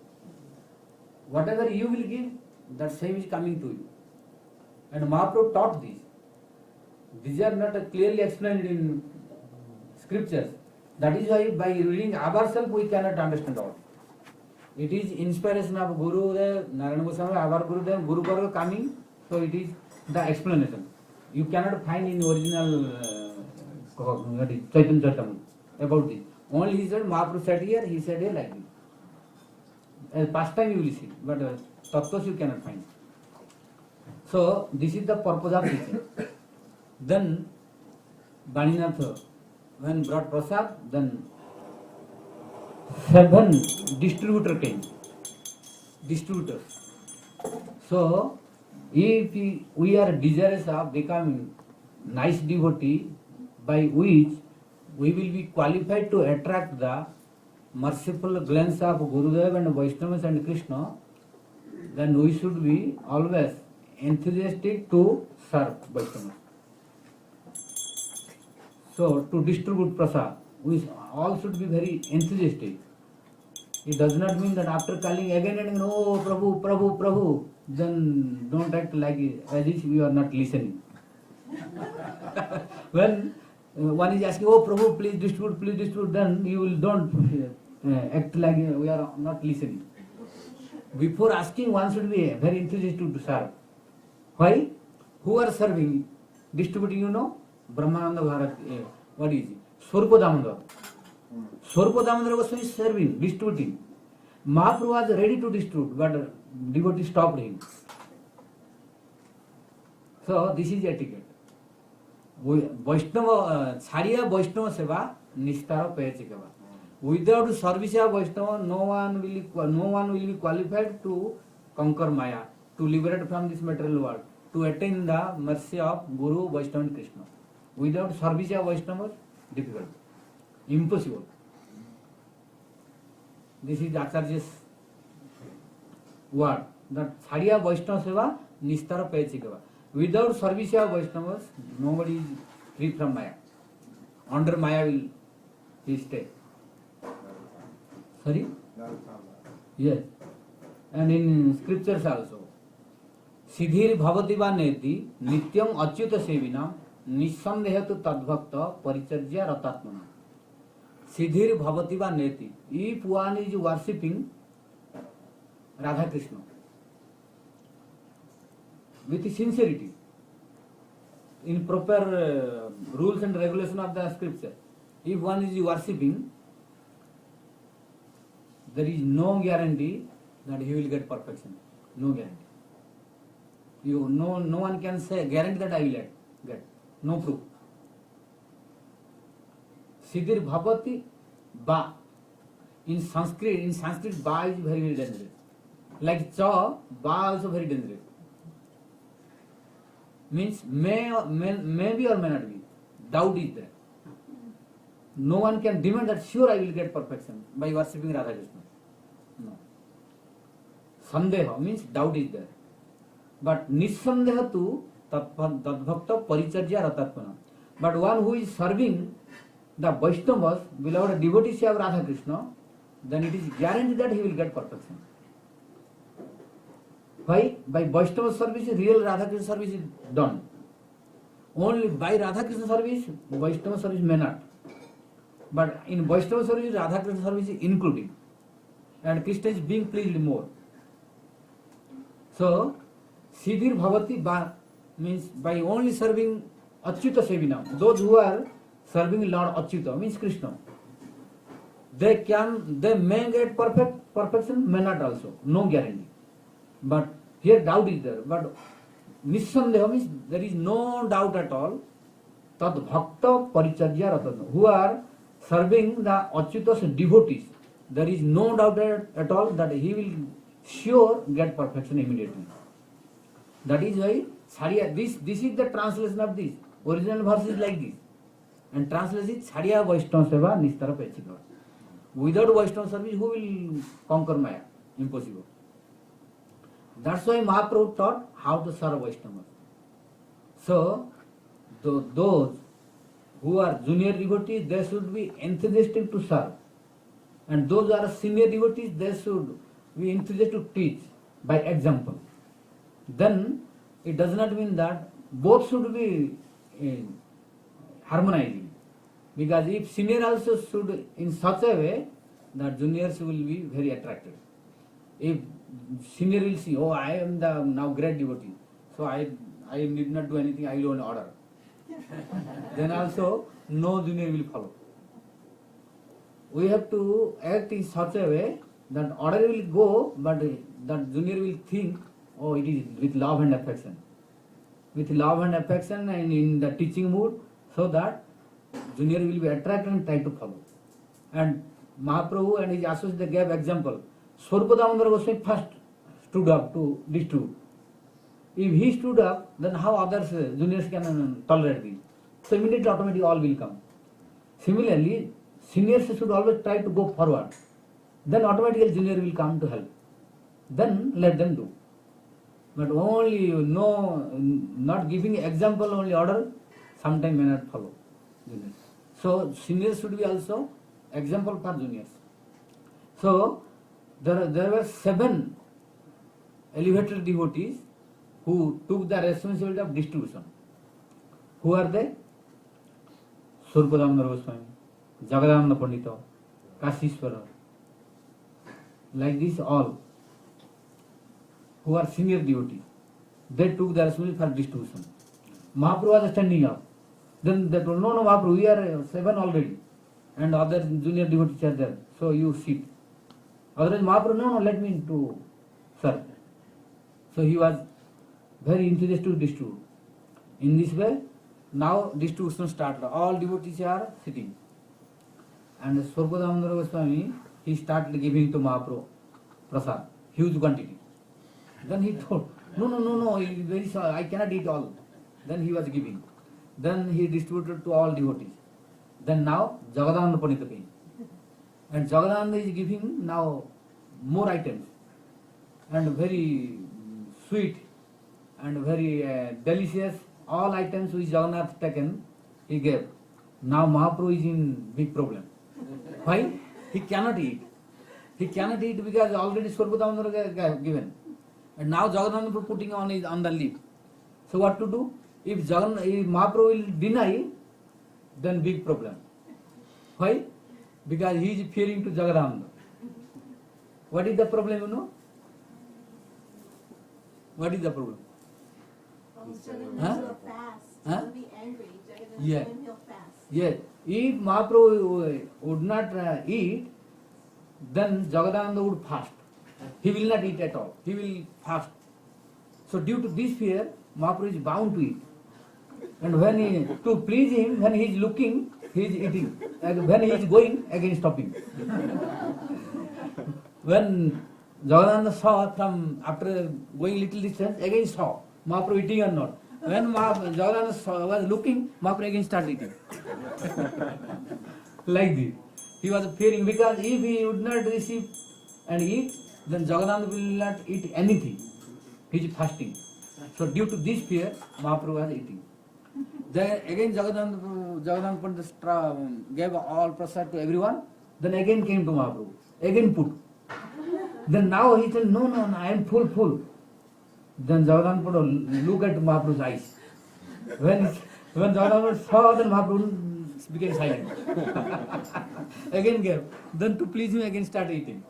Whatever you will give, that same is coming to you. And Mahaprabhu taught this. These are not clearly explained in scriptures. That is why by reading ourselves we cannot understand all. It is inspiration of Guru, Narayana Goswami, our Guru, Guru Varga coming, so it is the explanation. You cannot find in original Chaitanya Charitamrita about this. Only he said, Mahaprabhu said here, he said here like this. As past time you will see, but tattvas you cannot find. So, this is the purpose of teaching. Then, Baninatha, when brought prasad, then 7 distributors came. Distributors. So, if we are desirous of becoming nice devotee, by which we will be qualified to attract the merciful glance of Gurudev and Vaishnavas and Krishna, then we should be always enthusiastic to serve Vaishnavas. So to distribute prasad, we all should be very enthusiastic. It does not mean that after calling again and again, oh Prabhu, Prabhu, Prabhu, then don't act like as if you are not listening. When one is asking, oh Prabhu, please distribute, then you will don't act like we are not listening. Before asking, one should be very enthusiastic to serve. Why? Who are serving? Distributing, you know? Brahmananda Bharat, what is it? Svarūp Damodar. Svarūp Damodar was serving, distributing. Mahaprabhu was ready to distribute, but devotee stopped him. So this is etiquette. Vaishnava, Chariya Vaishnava Seva, Nishtara Payachikava. Without service of Vaishnava, no one will be qualified to conquer Maya, to liberate from this material world, to attain the mercy of Guru, Vaishnava and Krishna. Without service of Vaishnava, difficult, impossible. This is Acharya's word, that Chariya Vaishnava Seva, Nishtara Payachikava. Without service of Vaishnavas, nobody is free from Maya. Under Maya will he stay. Sorry? Yes. And in scriptures also. Siddhir bhavati va neti nityam achyuta sevinam nisandehatu tadbhakta paricharya ratatmana. Siddhir bhavati va neti. If one is worshipping Radha Krishna with sincerity, in proper rules and regulation of the scripture, if one is worshipping, there is no guarantee that he will get perfection. No guarantee. No one can say guarantee that I will get. No proof. Siddhir bhavati ba. In Sanskrit ba is very, very dangerous. Like cha, ba also very dangerous. Means may be or may not be. Doubt is there. No one can demand that sure I will get perfection by worshipping Radha Krishna. No. Sandeha means doubt is there. But nisandeha tu tadbhakta paricharya ratatmana. But one who is serving the Vaishnavas, beloved devotees of Radha Krishna, then it is guaranteed that he will get perfection. Why? By Vaishnava service, real Radha Krishna service is done. Only by Radha Krishna service, Vaishnava service may not. But in Vaishnava service, Radha Krishna service is included. And Krishna is being pleased more. So, Siddhir Bhavati Ba means by only serving Achyuta Sevinam. Those who are serving Lord Achyuta means Krishna. They may get perfection, may not also. No guarantee. But here doubt is there. But Nisandeha means there is no doubt at all. Tad Bhakta Paricharya Ratana. Who are serving the Achyuta's devotees. There is no doubt at all that he will sure get perfection immediately. That is why Chariya, this is the translation of this. Original verse is like this. And translation is Chariya Vaishnava Seva Nishtara Payachikava. Without Vaishnava service, who will conquer Maya? Impossible. That's why Mahaprabhu taught how to serve Vaishnavas. So, those who are junior devotees, they should be enthusiastic to serve. And those who are senior devotees, they should be enthusiastic to teach by example. Then, it does not mean that both should be harmonizing. Because if senior also should in such a way that juniors will be very attracted. If senior will see, oh, I am the now great devotee, so I need not do anything, I will only order. Then also no junior will follow. We have to act in such a way that order will go, but that junior will think, oh, it is with love and affection. With love and affection and in the teaching mood, so that junior will be attracted and try to follow. And Mahaprabhu and his associates, they gave example. Svarūp Damodar Goswami first stood up to distribute. If he stood up, then how others, juniors can tolerate this? So immediately, automatically all will come. Similarly, seniors should always try to go forward. then automatically junior will come to help. Then let them do. But only not giving example, only order, sometime may not follow juniors. So seniors should be also example for juniors. So there were 7 elevated devotees who took the responsibility of distribution. Who are they? Śrīpād Goswami, Jagadananda Pandita, Kasishwara, like this all, who are senior devotees. They took the responsibility for distribution. Mahaprabhu was standing up. Then they told, no, Mahaprabhu, we are 7 already. And other junior devotees are there. So you sit. Otherwise Mahaprabhu, no, let me to serve. So he was very enthusiastic to distribute. In this way, now distribution started. All devotees are sitting. And Śrīpād Goswami, he started giving to Mahaprabhu prasad, huge quantity. Then he told, no, very sorry, I cannot eat all. Then he was giving. Then he distributed to all devotees. Then now Jagadananda Pandita came. And Jagadananda is giving now more items. And very sweet and very delicious, all items which Jagannath taken, he gave. Now Mahaprabhu is in big problem. Why? He cannot eat. He cannot eat because already Śrīpād given. And now Jagannath putting on the lip. So what to do? If Mahaprabhu will deny, then big problem. Why? Because he is fearing to Jagannath. What is the problem, you know? What is the problem? Huh? Huh? Be angry. Yeah. Yes. If Mahaprabhu would not eat, then Jagadananda would fast. He will not eat at all. He will fast. So due to this fear, Mahaprabhu is bound to eat. And when to please him, when he is looking, he is eating. And when he is going, again stopping. When Jagadananda saw from after going little distance, again saw Mahaprabhu eating or not. When Jagadananda was looking, Mahaprabhu again started eating. Like this. He was fearing because if he would not receive and eat, then Jagannath will not eat anything. He is fasting. So due to this fear, Mahaprabhu was eating. Then again Jagannath Pandita gave all prasad to everyone. Then again came to Mahaprabhu. Again put. Then now he said, no, I am full. Then Jagannath Pandita look at Mahaprabhu's eyes. When Jagannath saw, then Mahaprabhu became silent. Again gave. Then to please him, again started eating.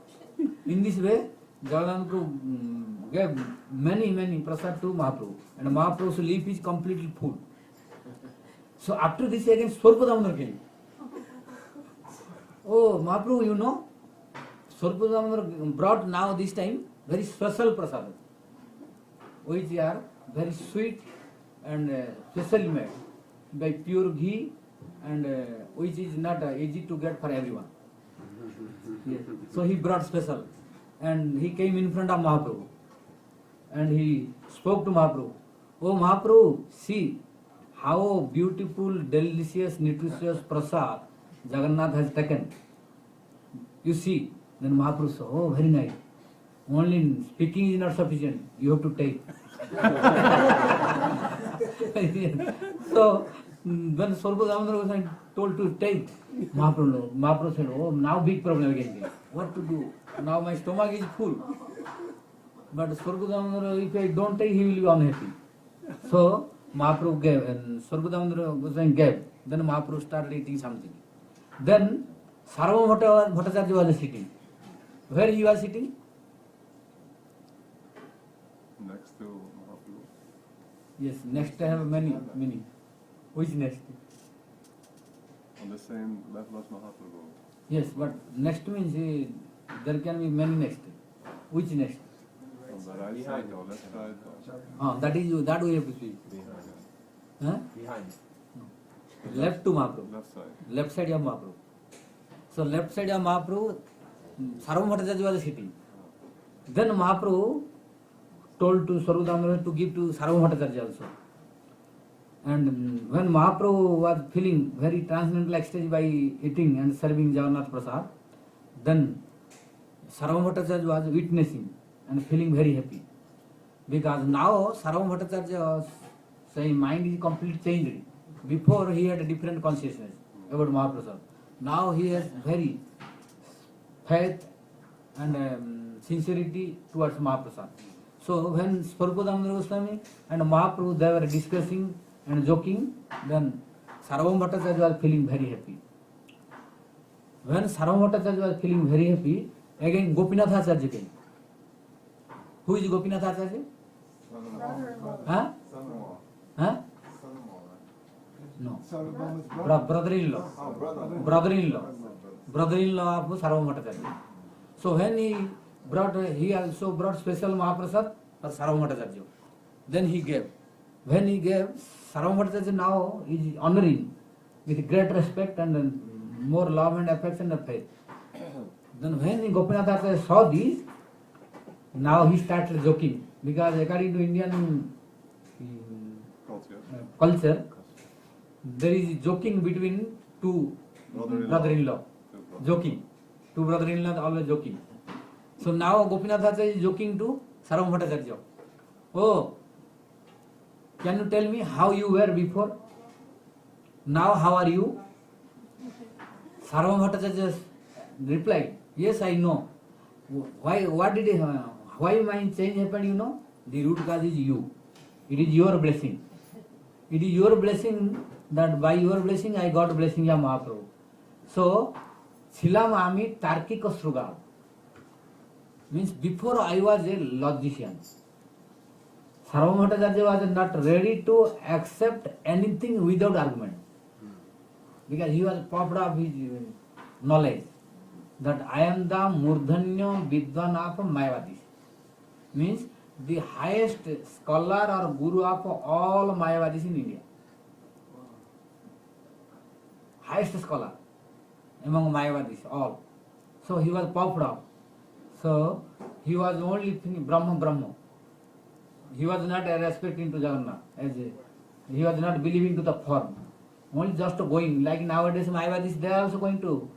In this way, Jagannath Prabhu gave many prasad to Mahaprabhu. And Mahaprabhu's leaf is completely full. So after this again Śrīpād came. Oh, Mahaprabhu, you know, Śrīpād brought now this time very special prasad, which are very sweet and specially made by pure ghee and which is not easy to get for everyone. Yes. So he brought special and he came in front of Mahaprabhu and he spoke to Mahaprabhu. Oh Mahaprabhu, see how beautiful, delicious, nutritious prasad Jagannath has taken. You see. Then Mahaprabhu said, oh, very nice. Only speaking is not sufficient. You have to take. So when Śrīpād was told to take, Mahaprabhu said, oh, now big problem again. What to do? Now my stomach is full. But Śrīpād, if I don't take, he will be unhappy. So Mahaprabhu gave, and Śrīpād gave. Then Mahaprabhu started eating something. Then Sarvabhauma Bhattacharya was sitting. Where he was sitting? Next to Mahaprabhu. Yes, next I have many. Which next? On the same level as Mahaprabhu. Yes, but next means there can be many next. Which next? On the right side or left side? That we have to see. Huh? Behind. Left to Mahaprabhu. Left side. Left side of Mahaprabhu. So left side of Mahaprabhu, Sarvabhauma Bhattacharya was sitting. Then Mahaprabhu told to Śrīpād to give to Sarvabhauma Bhattacharya also. And when Mahaprabhu was feeling very transcendental ecstasy by eating and serving Jagannath Prasad, then Sarvabhauma Bhattacharya was witnessing and feeling very happy. Because now Sarvabhauma Bhattacharya's mind is completely changed. Before he had a different consciousness about Mahaprasad. Now he has very faith and sincerity towards Mahaprasad. So when Svarūpa Damodara Goswami and Mahaprabhu they were discussing and joking, then Sarvabhauma Bhattacharya was feeling very happy. When Sarvabhauma Bhattacharya was feeling very happy, again Gopinath Acharya came. Who is Gopinath Acharya? Huh? Son-in-law. Huh? Son-in-law, right? No. Sarvabhauma's brother. Brother-in-law. Oh, brother. Brother-in-law. Brother-in-law of Sarvabhauma Bhattacharya. So when he also brought special Mahaprasad for Sarvabhauma Bhattacharya. Then he gave. When he gave, Sarvabhauma Bhattacharya now is honoring with great respect and more love and affection and faith. Then when Gopinath Acharya saw this, now he started joking. Because according to Indian culture, there is joking between two brother-in-law. Joking. Two brother-in-law are always joking. So now Gopinath Acharya is joking to Sarvabhauma Bhattacharya. Oh, can you tell me how you were before? Now how are you? Sarvabhauma Bhattacharya replied, yes, I know. Why my change happened, you know? The root cause is you. It is your blessing. It is your blessing that by your blessing I got blessing of Mahaprabhu. So, Silam Ami Tarkika Sruga means before I was a logician. Sarvabhauma Bhattacharya was not ready to accept anything without argument. Because he was puffed up his knowledge that I am the Murdhanya Vidwan of Mayavadis. Means the highest scholar or guru of all Mayavadis in India. Highest scholar among Mayavadis, all. So he was puffed up. So he was only thinking Brahma. He was not respecting to Jagannath. He was not believing to the form. Only just going. Like nowadays Mayavadis, they are also going to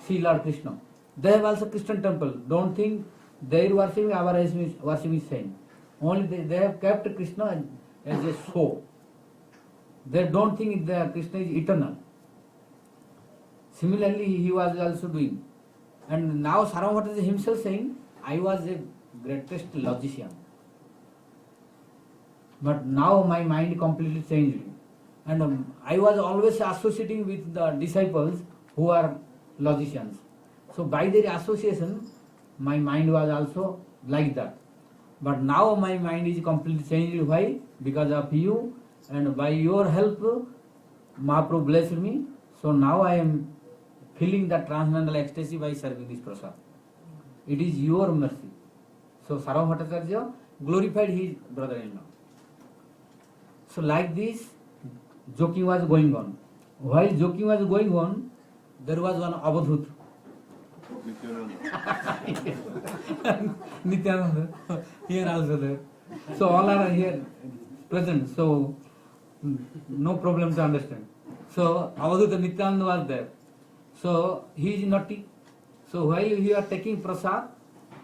see Lord Krishna. They have also Christian temple. Don't think their worshiping, our worship is same. Only they have kept Krishna as a show. They don't think that Krishna is eternal. Similarly, he was also doing. And now Sarvabhauma Bhattacharya himself saying, I was a greatest logician. But now my mind completely changed. And I was always associating with the disciples who are logicians. So by their association, my mind was also like that. But now my mind is completely changed. Why? Because of you and by your help, Mahaprabhu blessed me. So now I am feeling that transcendental ecstasy by serving this prasad. It is your mercy. So Sarvabhauma Bhattacharya glorified his brother-in-law. So like this, joking was going on. While joking was going on, there was one Avadhut. Nityananda, here also there. So all are here present, so no problem to understand. So Avadhuta Nityananda was there. So he is naughty. So while he was taking prasad,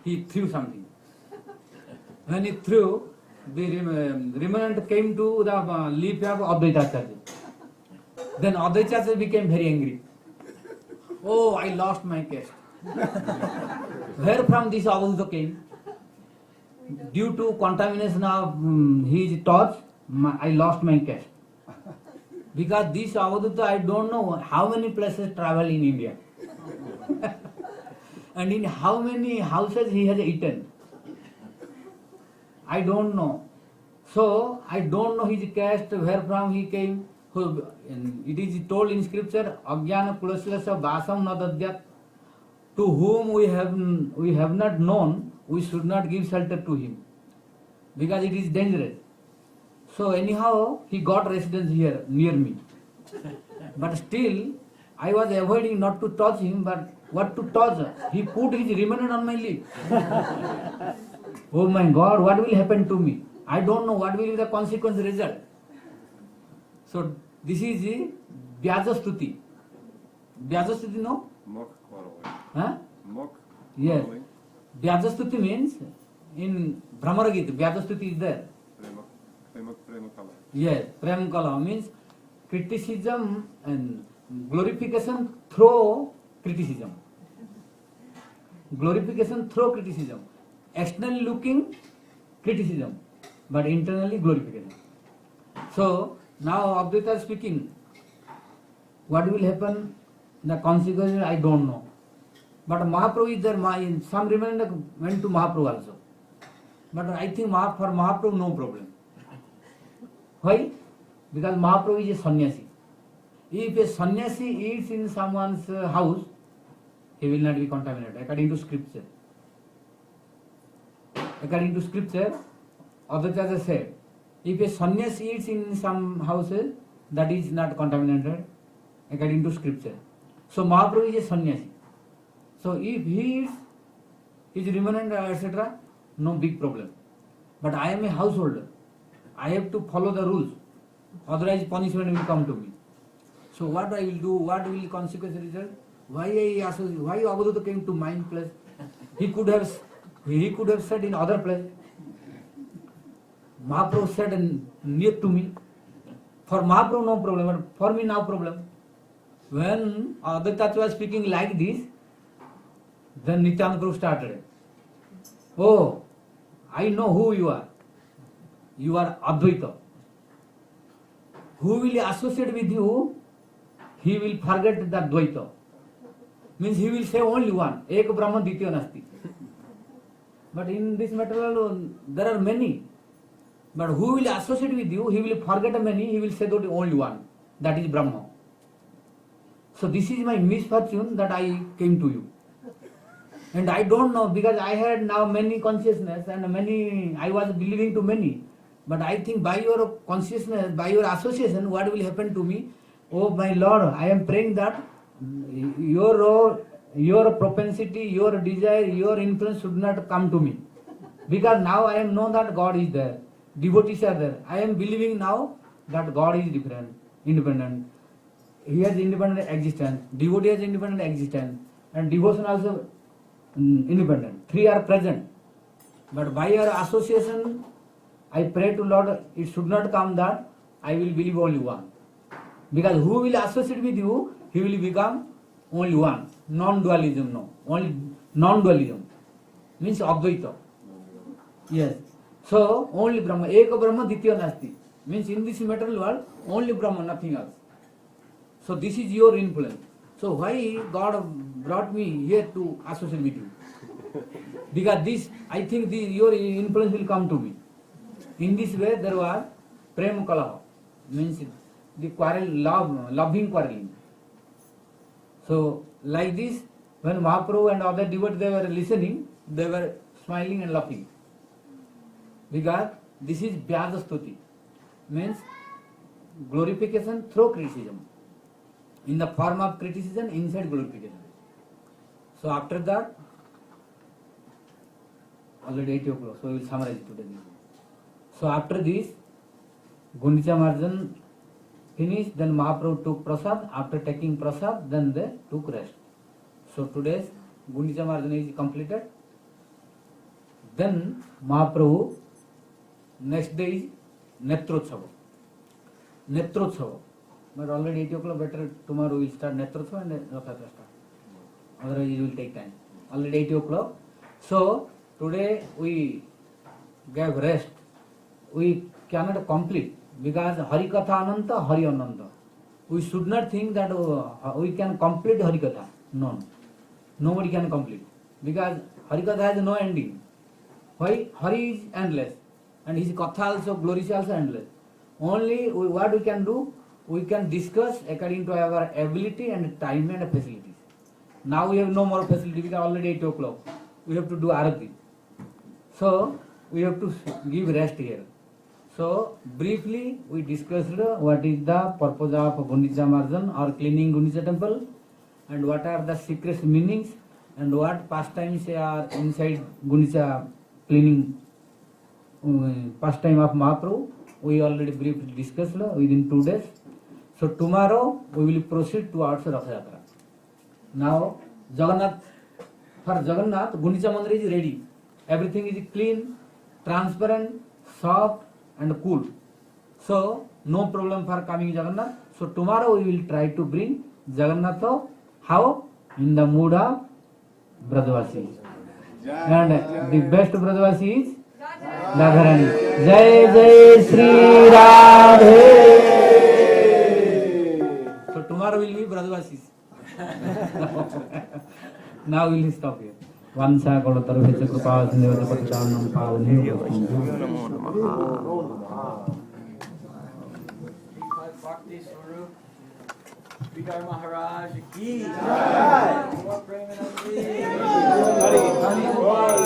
he threw something. When he threw, the remnant came to the leaf of Advaita Acharya. Then Advaita Acharya became very angry. Oh, I lost my caste. Where from this Avadhuta came? Due to contamination of his torch, I lost my caste. Because this Avadhuta, I don't know how many places travel in India. And in how many houses he has eaten. I don't know. So, I don't know his caste, where from he came. It is told in scripture, Ajnana Kulasilasa Vasam Nadadyat. To whom we have not known, we should not give shelter to him. Because it is dangerous. So anyhow, he got residence here, near me. But still, I was avoiding not to touch him, but what to touch? He put his remnant on my lip. Oh my God, what will happen to me? I don't know what will be the consequence result. So this is the Vyajastuti. Vyajastuti, no? Mock quarreling. Huh? Mock Yes. quarreling. Vyajastuti means in Brahmara Gita, Vyajastuti is there. Prema kala. Yes, Prem Kala means criticism and glorification through criticism. Glorification through criticism. Externally looking criticism, but internally glorification. So now Advaita is speaking. What will happen? The consequences I don't know. But Mahaprabhu is there. Some remainder went to Mahaprabhu also. But I think for Mahaprabhu no problem. Why? Because Mahaprabhu is a sannyasi. If a sannyasi eats in someone's house, he will not be contaminated according to scripture. According to scripture, Advaita said, if a sannyasi eats in some houses, that is not contaminated according to scripture. So Mahaprabhu is a sannyasi. So if he eats, his remnant, etc., no big problem. But I am a householder. I have to follow the rules. Otherwise punishment will come to me. So what I will do, what will consequence result? Why Avadhuta came to my place? He could have said in other place. Mahaprabhu said near to me. For Mahaprabhu no problem, but for me no problem. When Advaita was speaking like this, then Nityananda Prabhu started. Oh, I know who you are. You are Advaita. Who will associate with you, he will forget the Dvaita. Means he will say only one. Ek Brahman Ditya Nasti. But in this material, there are many. But who will associate with you, he will forget many, he will say that only one. That is Brahma. So this is my misfortune that I came to you. And I don't know, because I had now many consciousness and many, I was believing to many. But I think by your consciousness, by your association, what will happen to me? Oh my Lord, I am praying that your propensity, your desire, your influence should not come to me. Because now I am known that God is there. Devotees are there. I am believing now that God is different, independent. He has independent existence. Devotee has independent existence. And devotion also independent. Three are present. But by your association, I pray to Lord, it should not come that I will believe only one. Because who will associate with you, he will become only one. Non-dualism, no. Only non-dualism. Means Advaita. Yes. So, only Brahma. Eka Brahma, Ditya Nasti. Means in this material world, only Brahma, nothing else. So this is your influence. So why God brought me here to associate with you? Because this, I think your influence will come to me. In this way, there was Prem Kalaha. Means the quarrel, loving quarreling. So like this, when Mahaprabhu and other devotees they were listening, they were smiling and laughing. Because this is Vyasa Stuti. Means glorification through criticism. In the form of criticism, inside glorification. So after that, already 8 o'clock, so we will summarize today. So after this, Gundicha Marjan finished, then Mahaprabhu took prasad. After taking prasad, then they took rest. So today's Gundicha Marjan is completed. Then Mahaprabhu, next day is Netrotsava. Netrotsava. But already 8 o'clock, better tomorrow we will start Netrotsava and Ratha start. Otherwise it will take time. Already 8 o'clock. So today we gave rest. We cannot complete because Harikatha Ananta, Hari Ananta. We should not think that we can complete Harikatha. No. Nobody can complete. Because Harikatha has no ending. Why? Hari is endless. And his Katha also, glory is also endless. Only what we can do, we can discuss according to our ability and time and facilities. Now we have no more facility because already 8 o'clock. We have to do Arati. So we have to give rest here. So briefly we discussed what is the purpose of Gundicha Marjan or cleaning Gundicha temple and what are the secret meanings and what pastimes are inside Gundicha cleaning pastime of Mahaprabhu. We already briefly discussed within 2 days. So tomorrow we will proceed towards Ratha Yatra. Now Jagannath for Jagannath, Gundicha Mandir is ready. Everything is clean, transparent, soft and cool. So no problem for coming Jagannath. So tomorrow we will try to bring Jagannath. How? In the mood of Brajvasi. And the best Brajvasi is Radharani. Jai Jai Shri Radhe. So tomorrow will be Brajvasis. Now we will stop here. Vansa Golotar Vecha Kripa Sindhya Patitanam Pavane. Śrīpād Bhakti Svarūp Śrīdhara Mahārāj ki Jai. More Premanandi. Hari Hari Bol.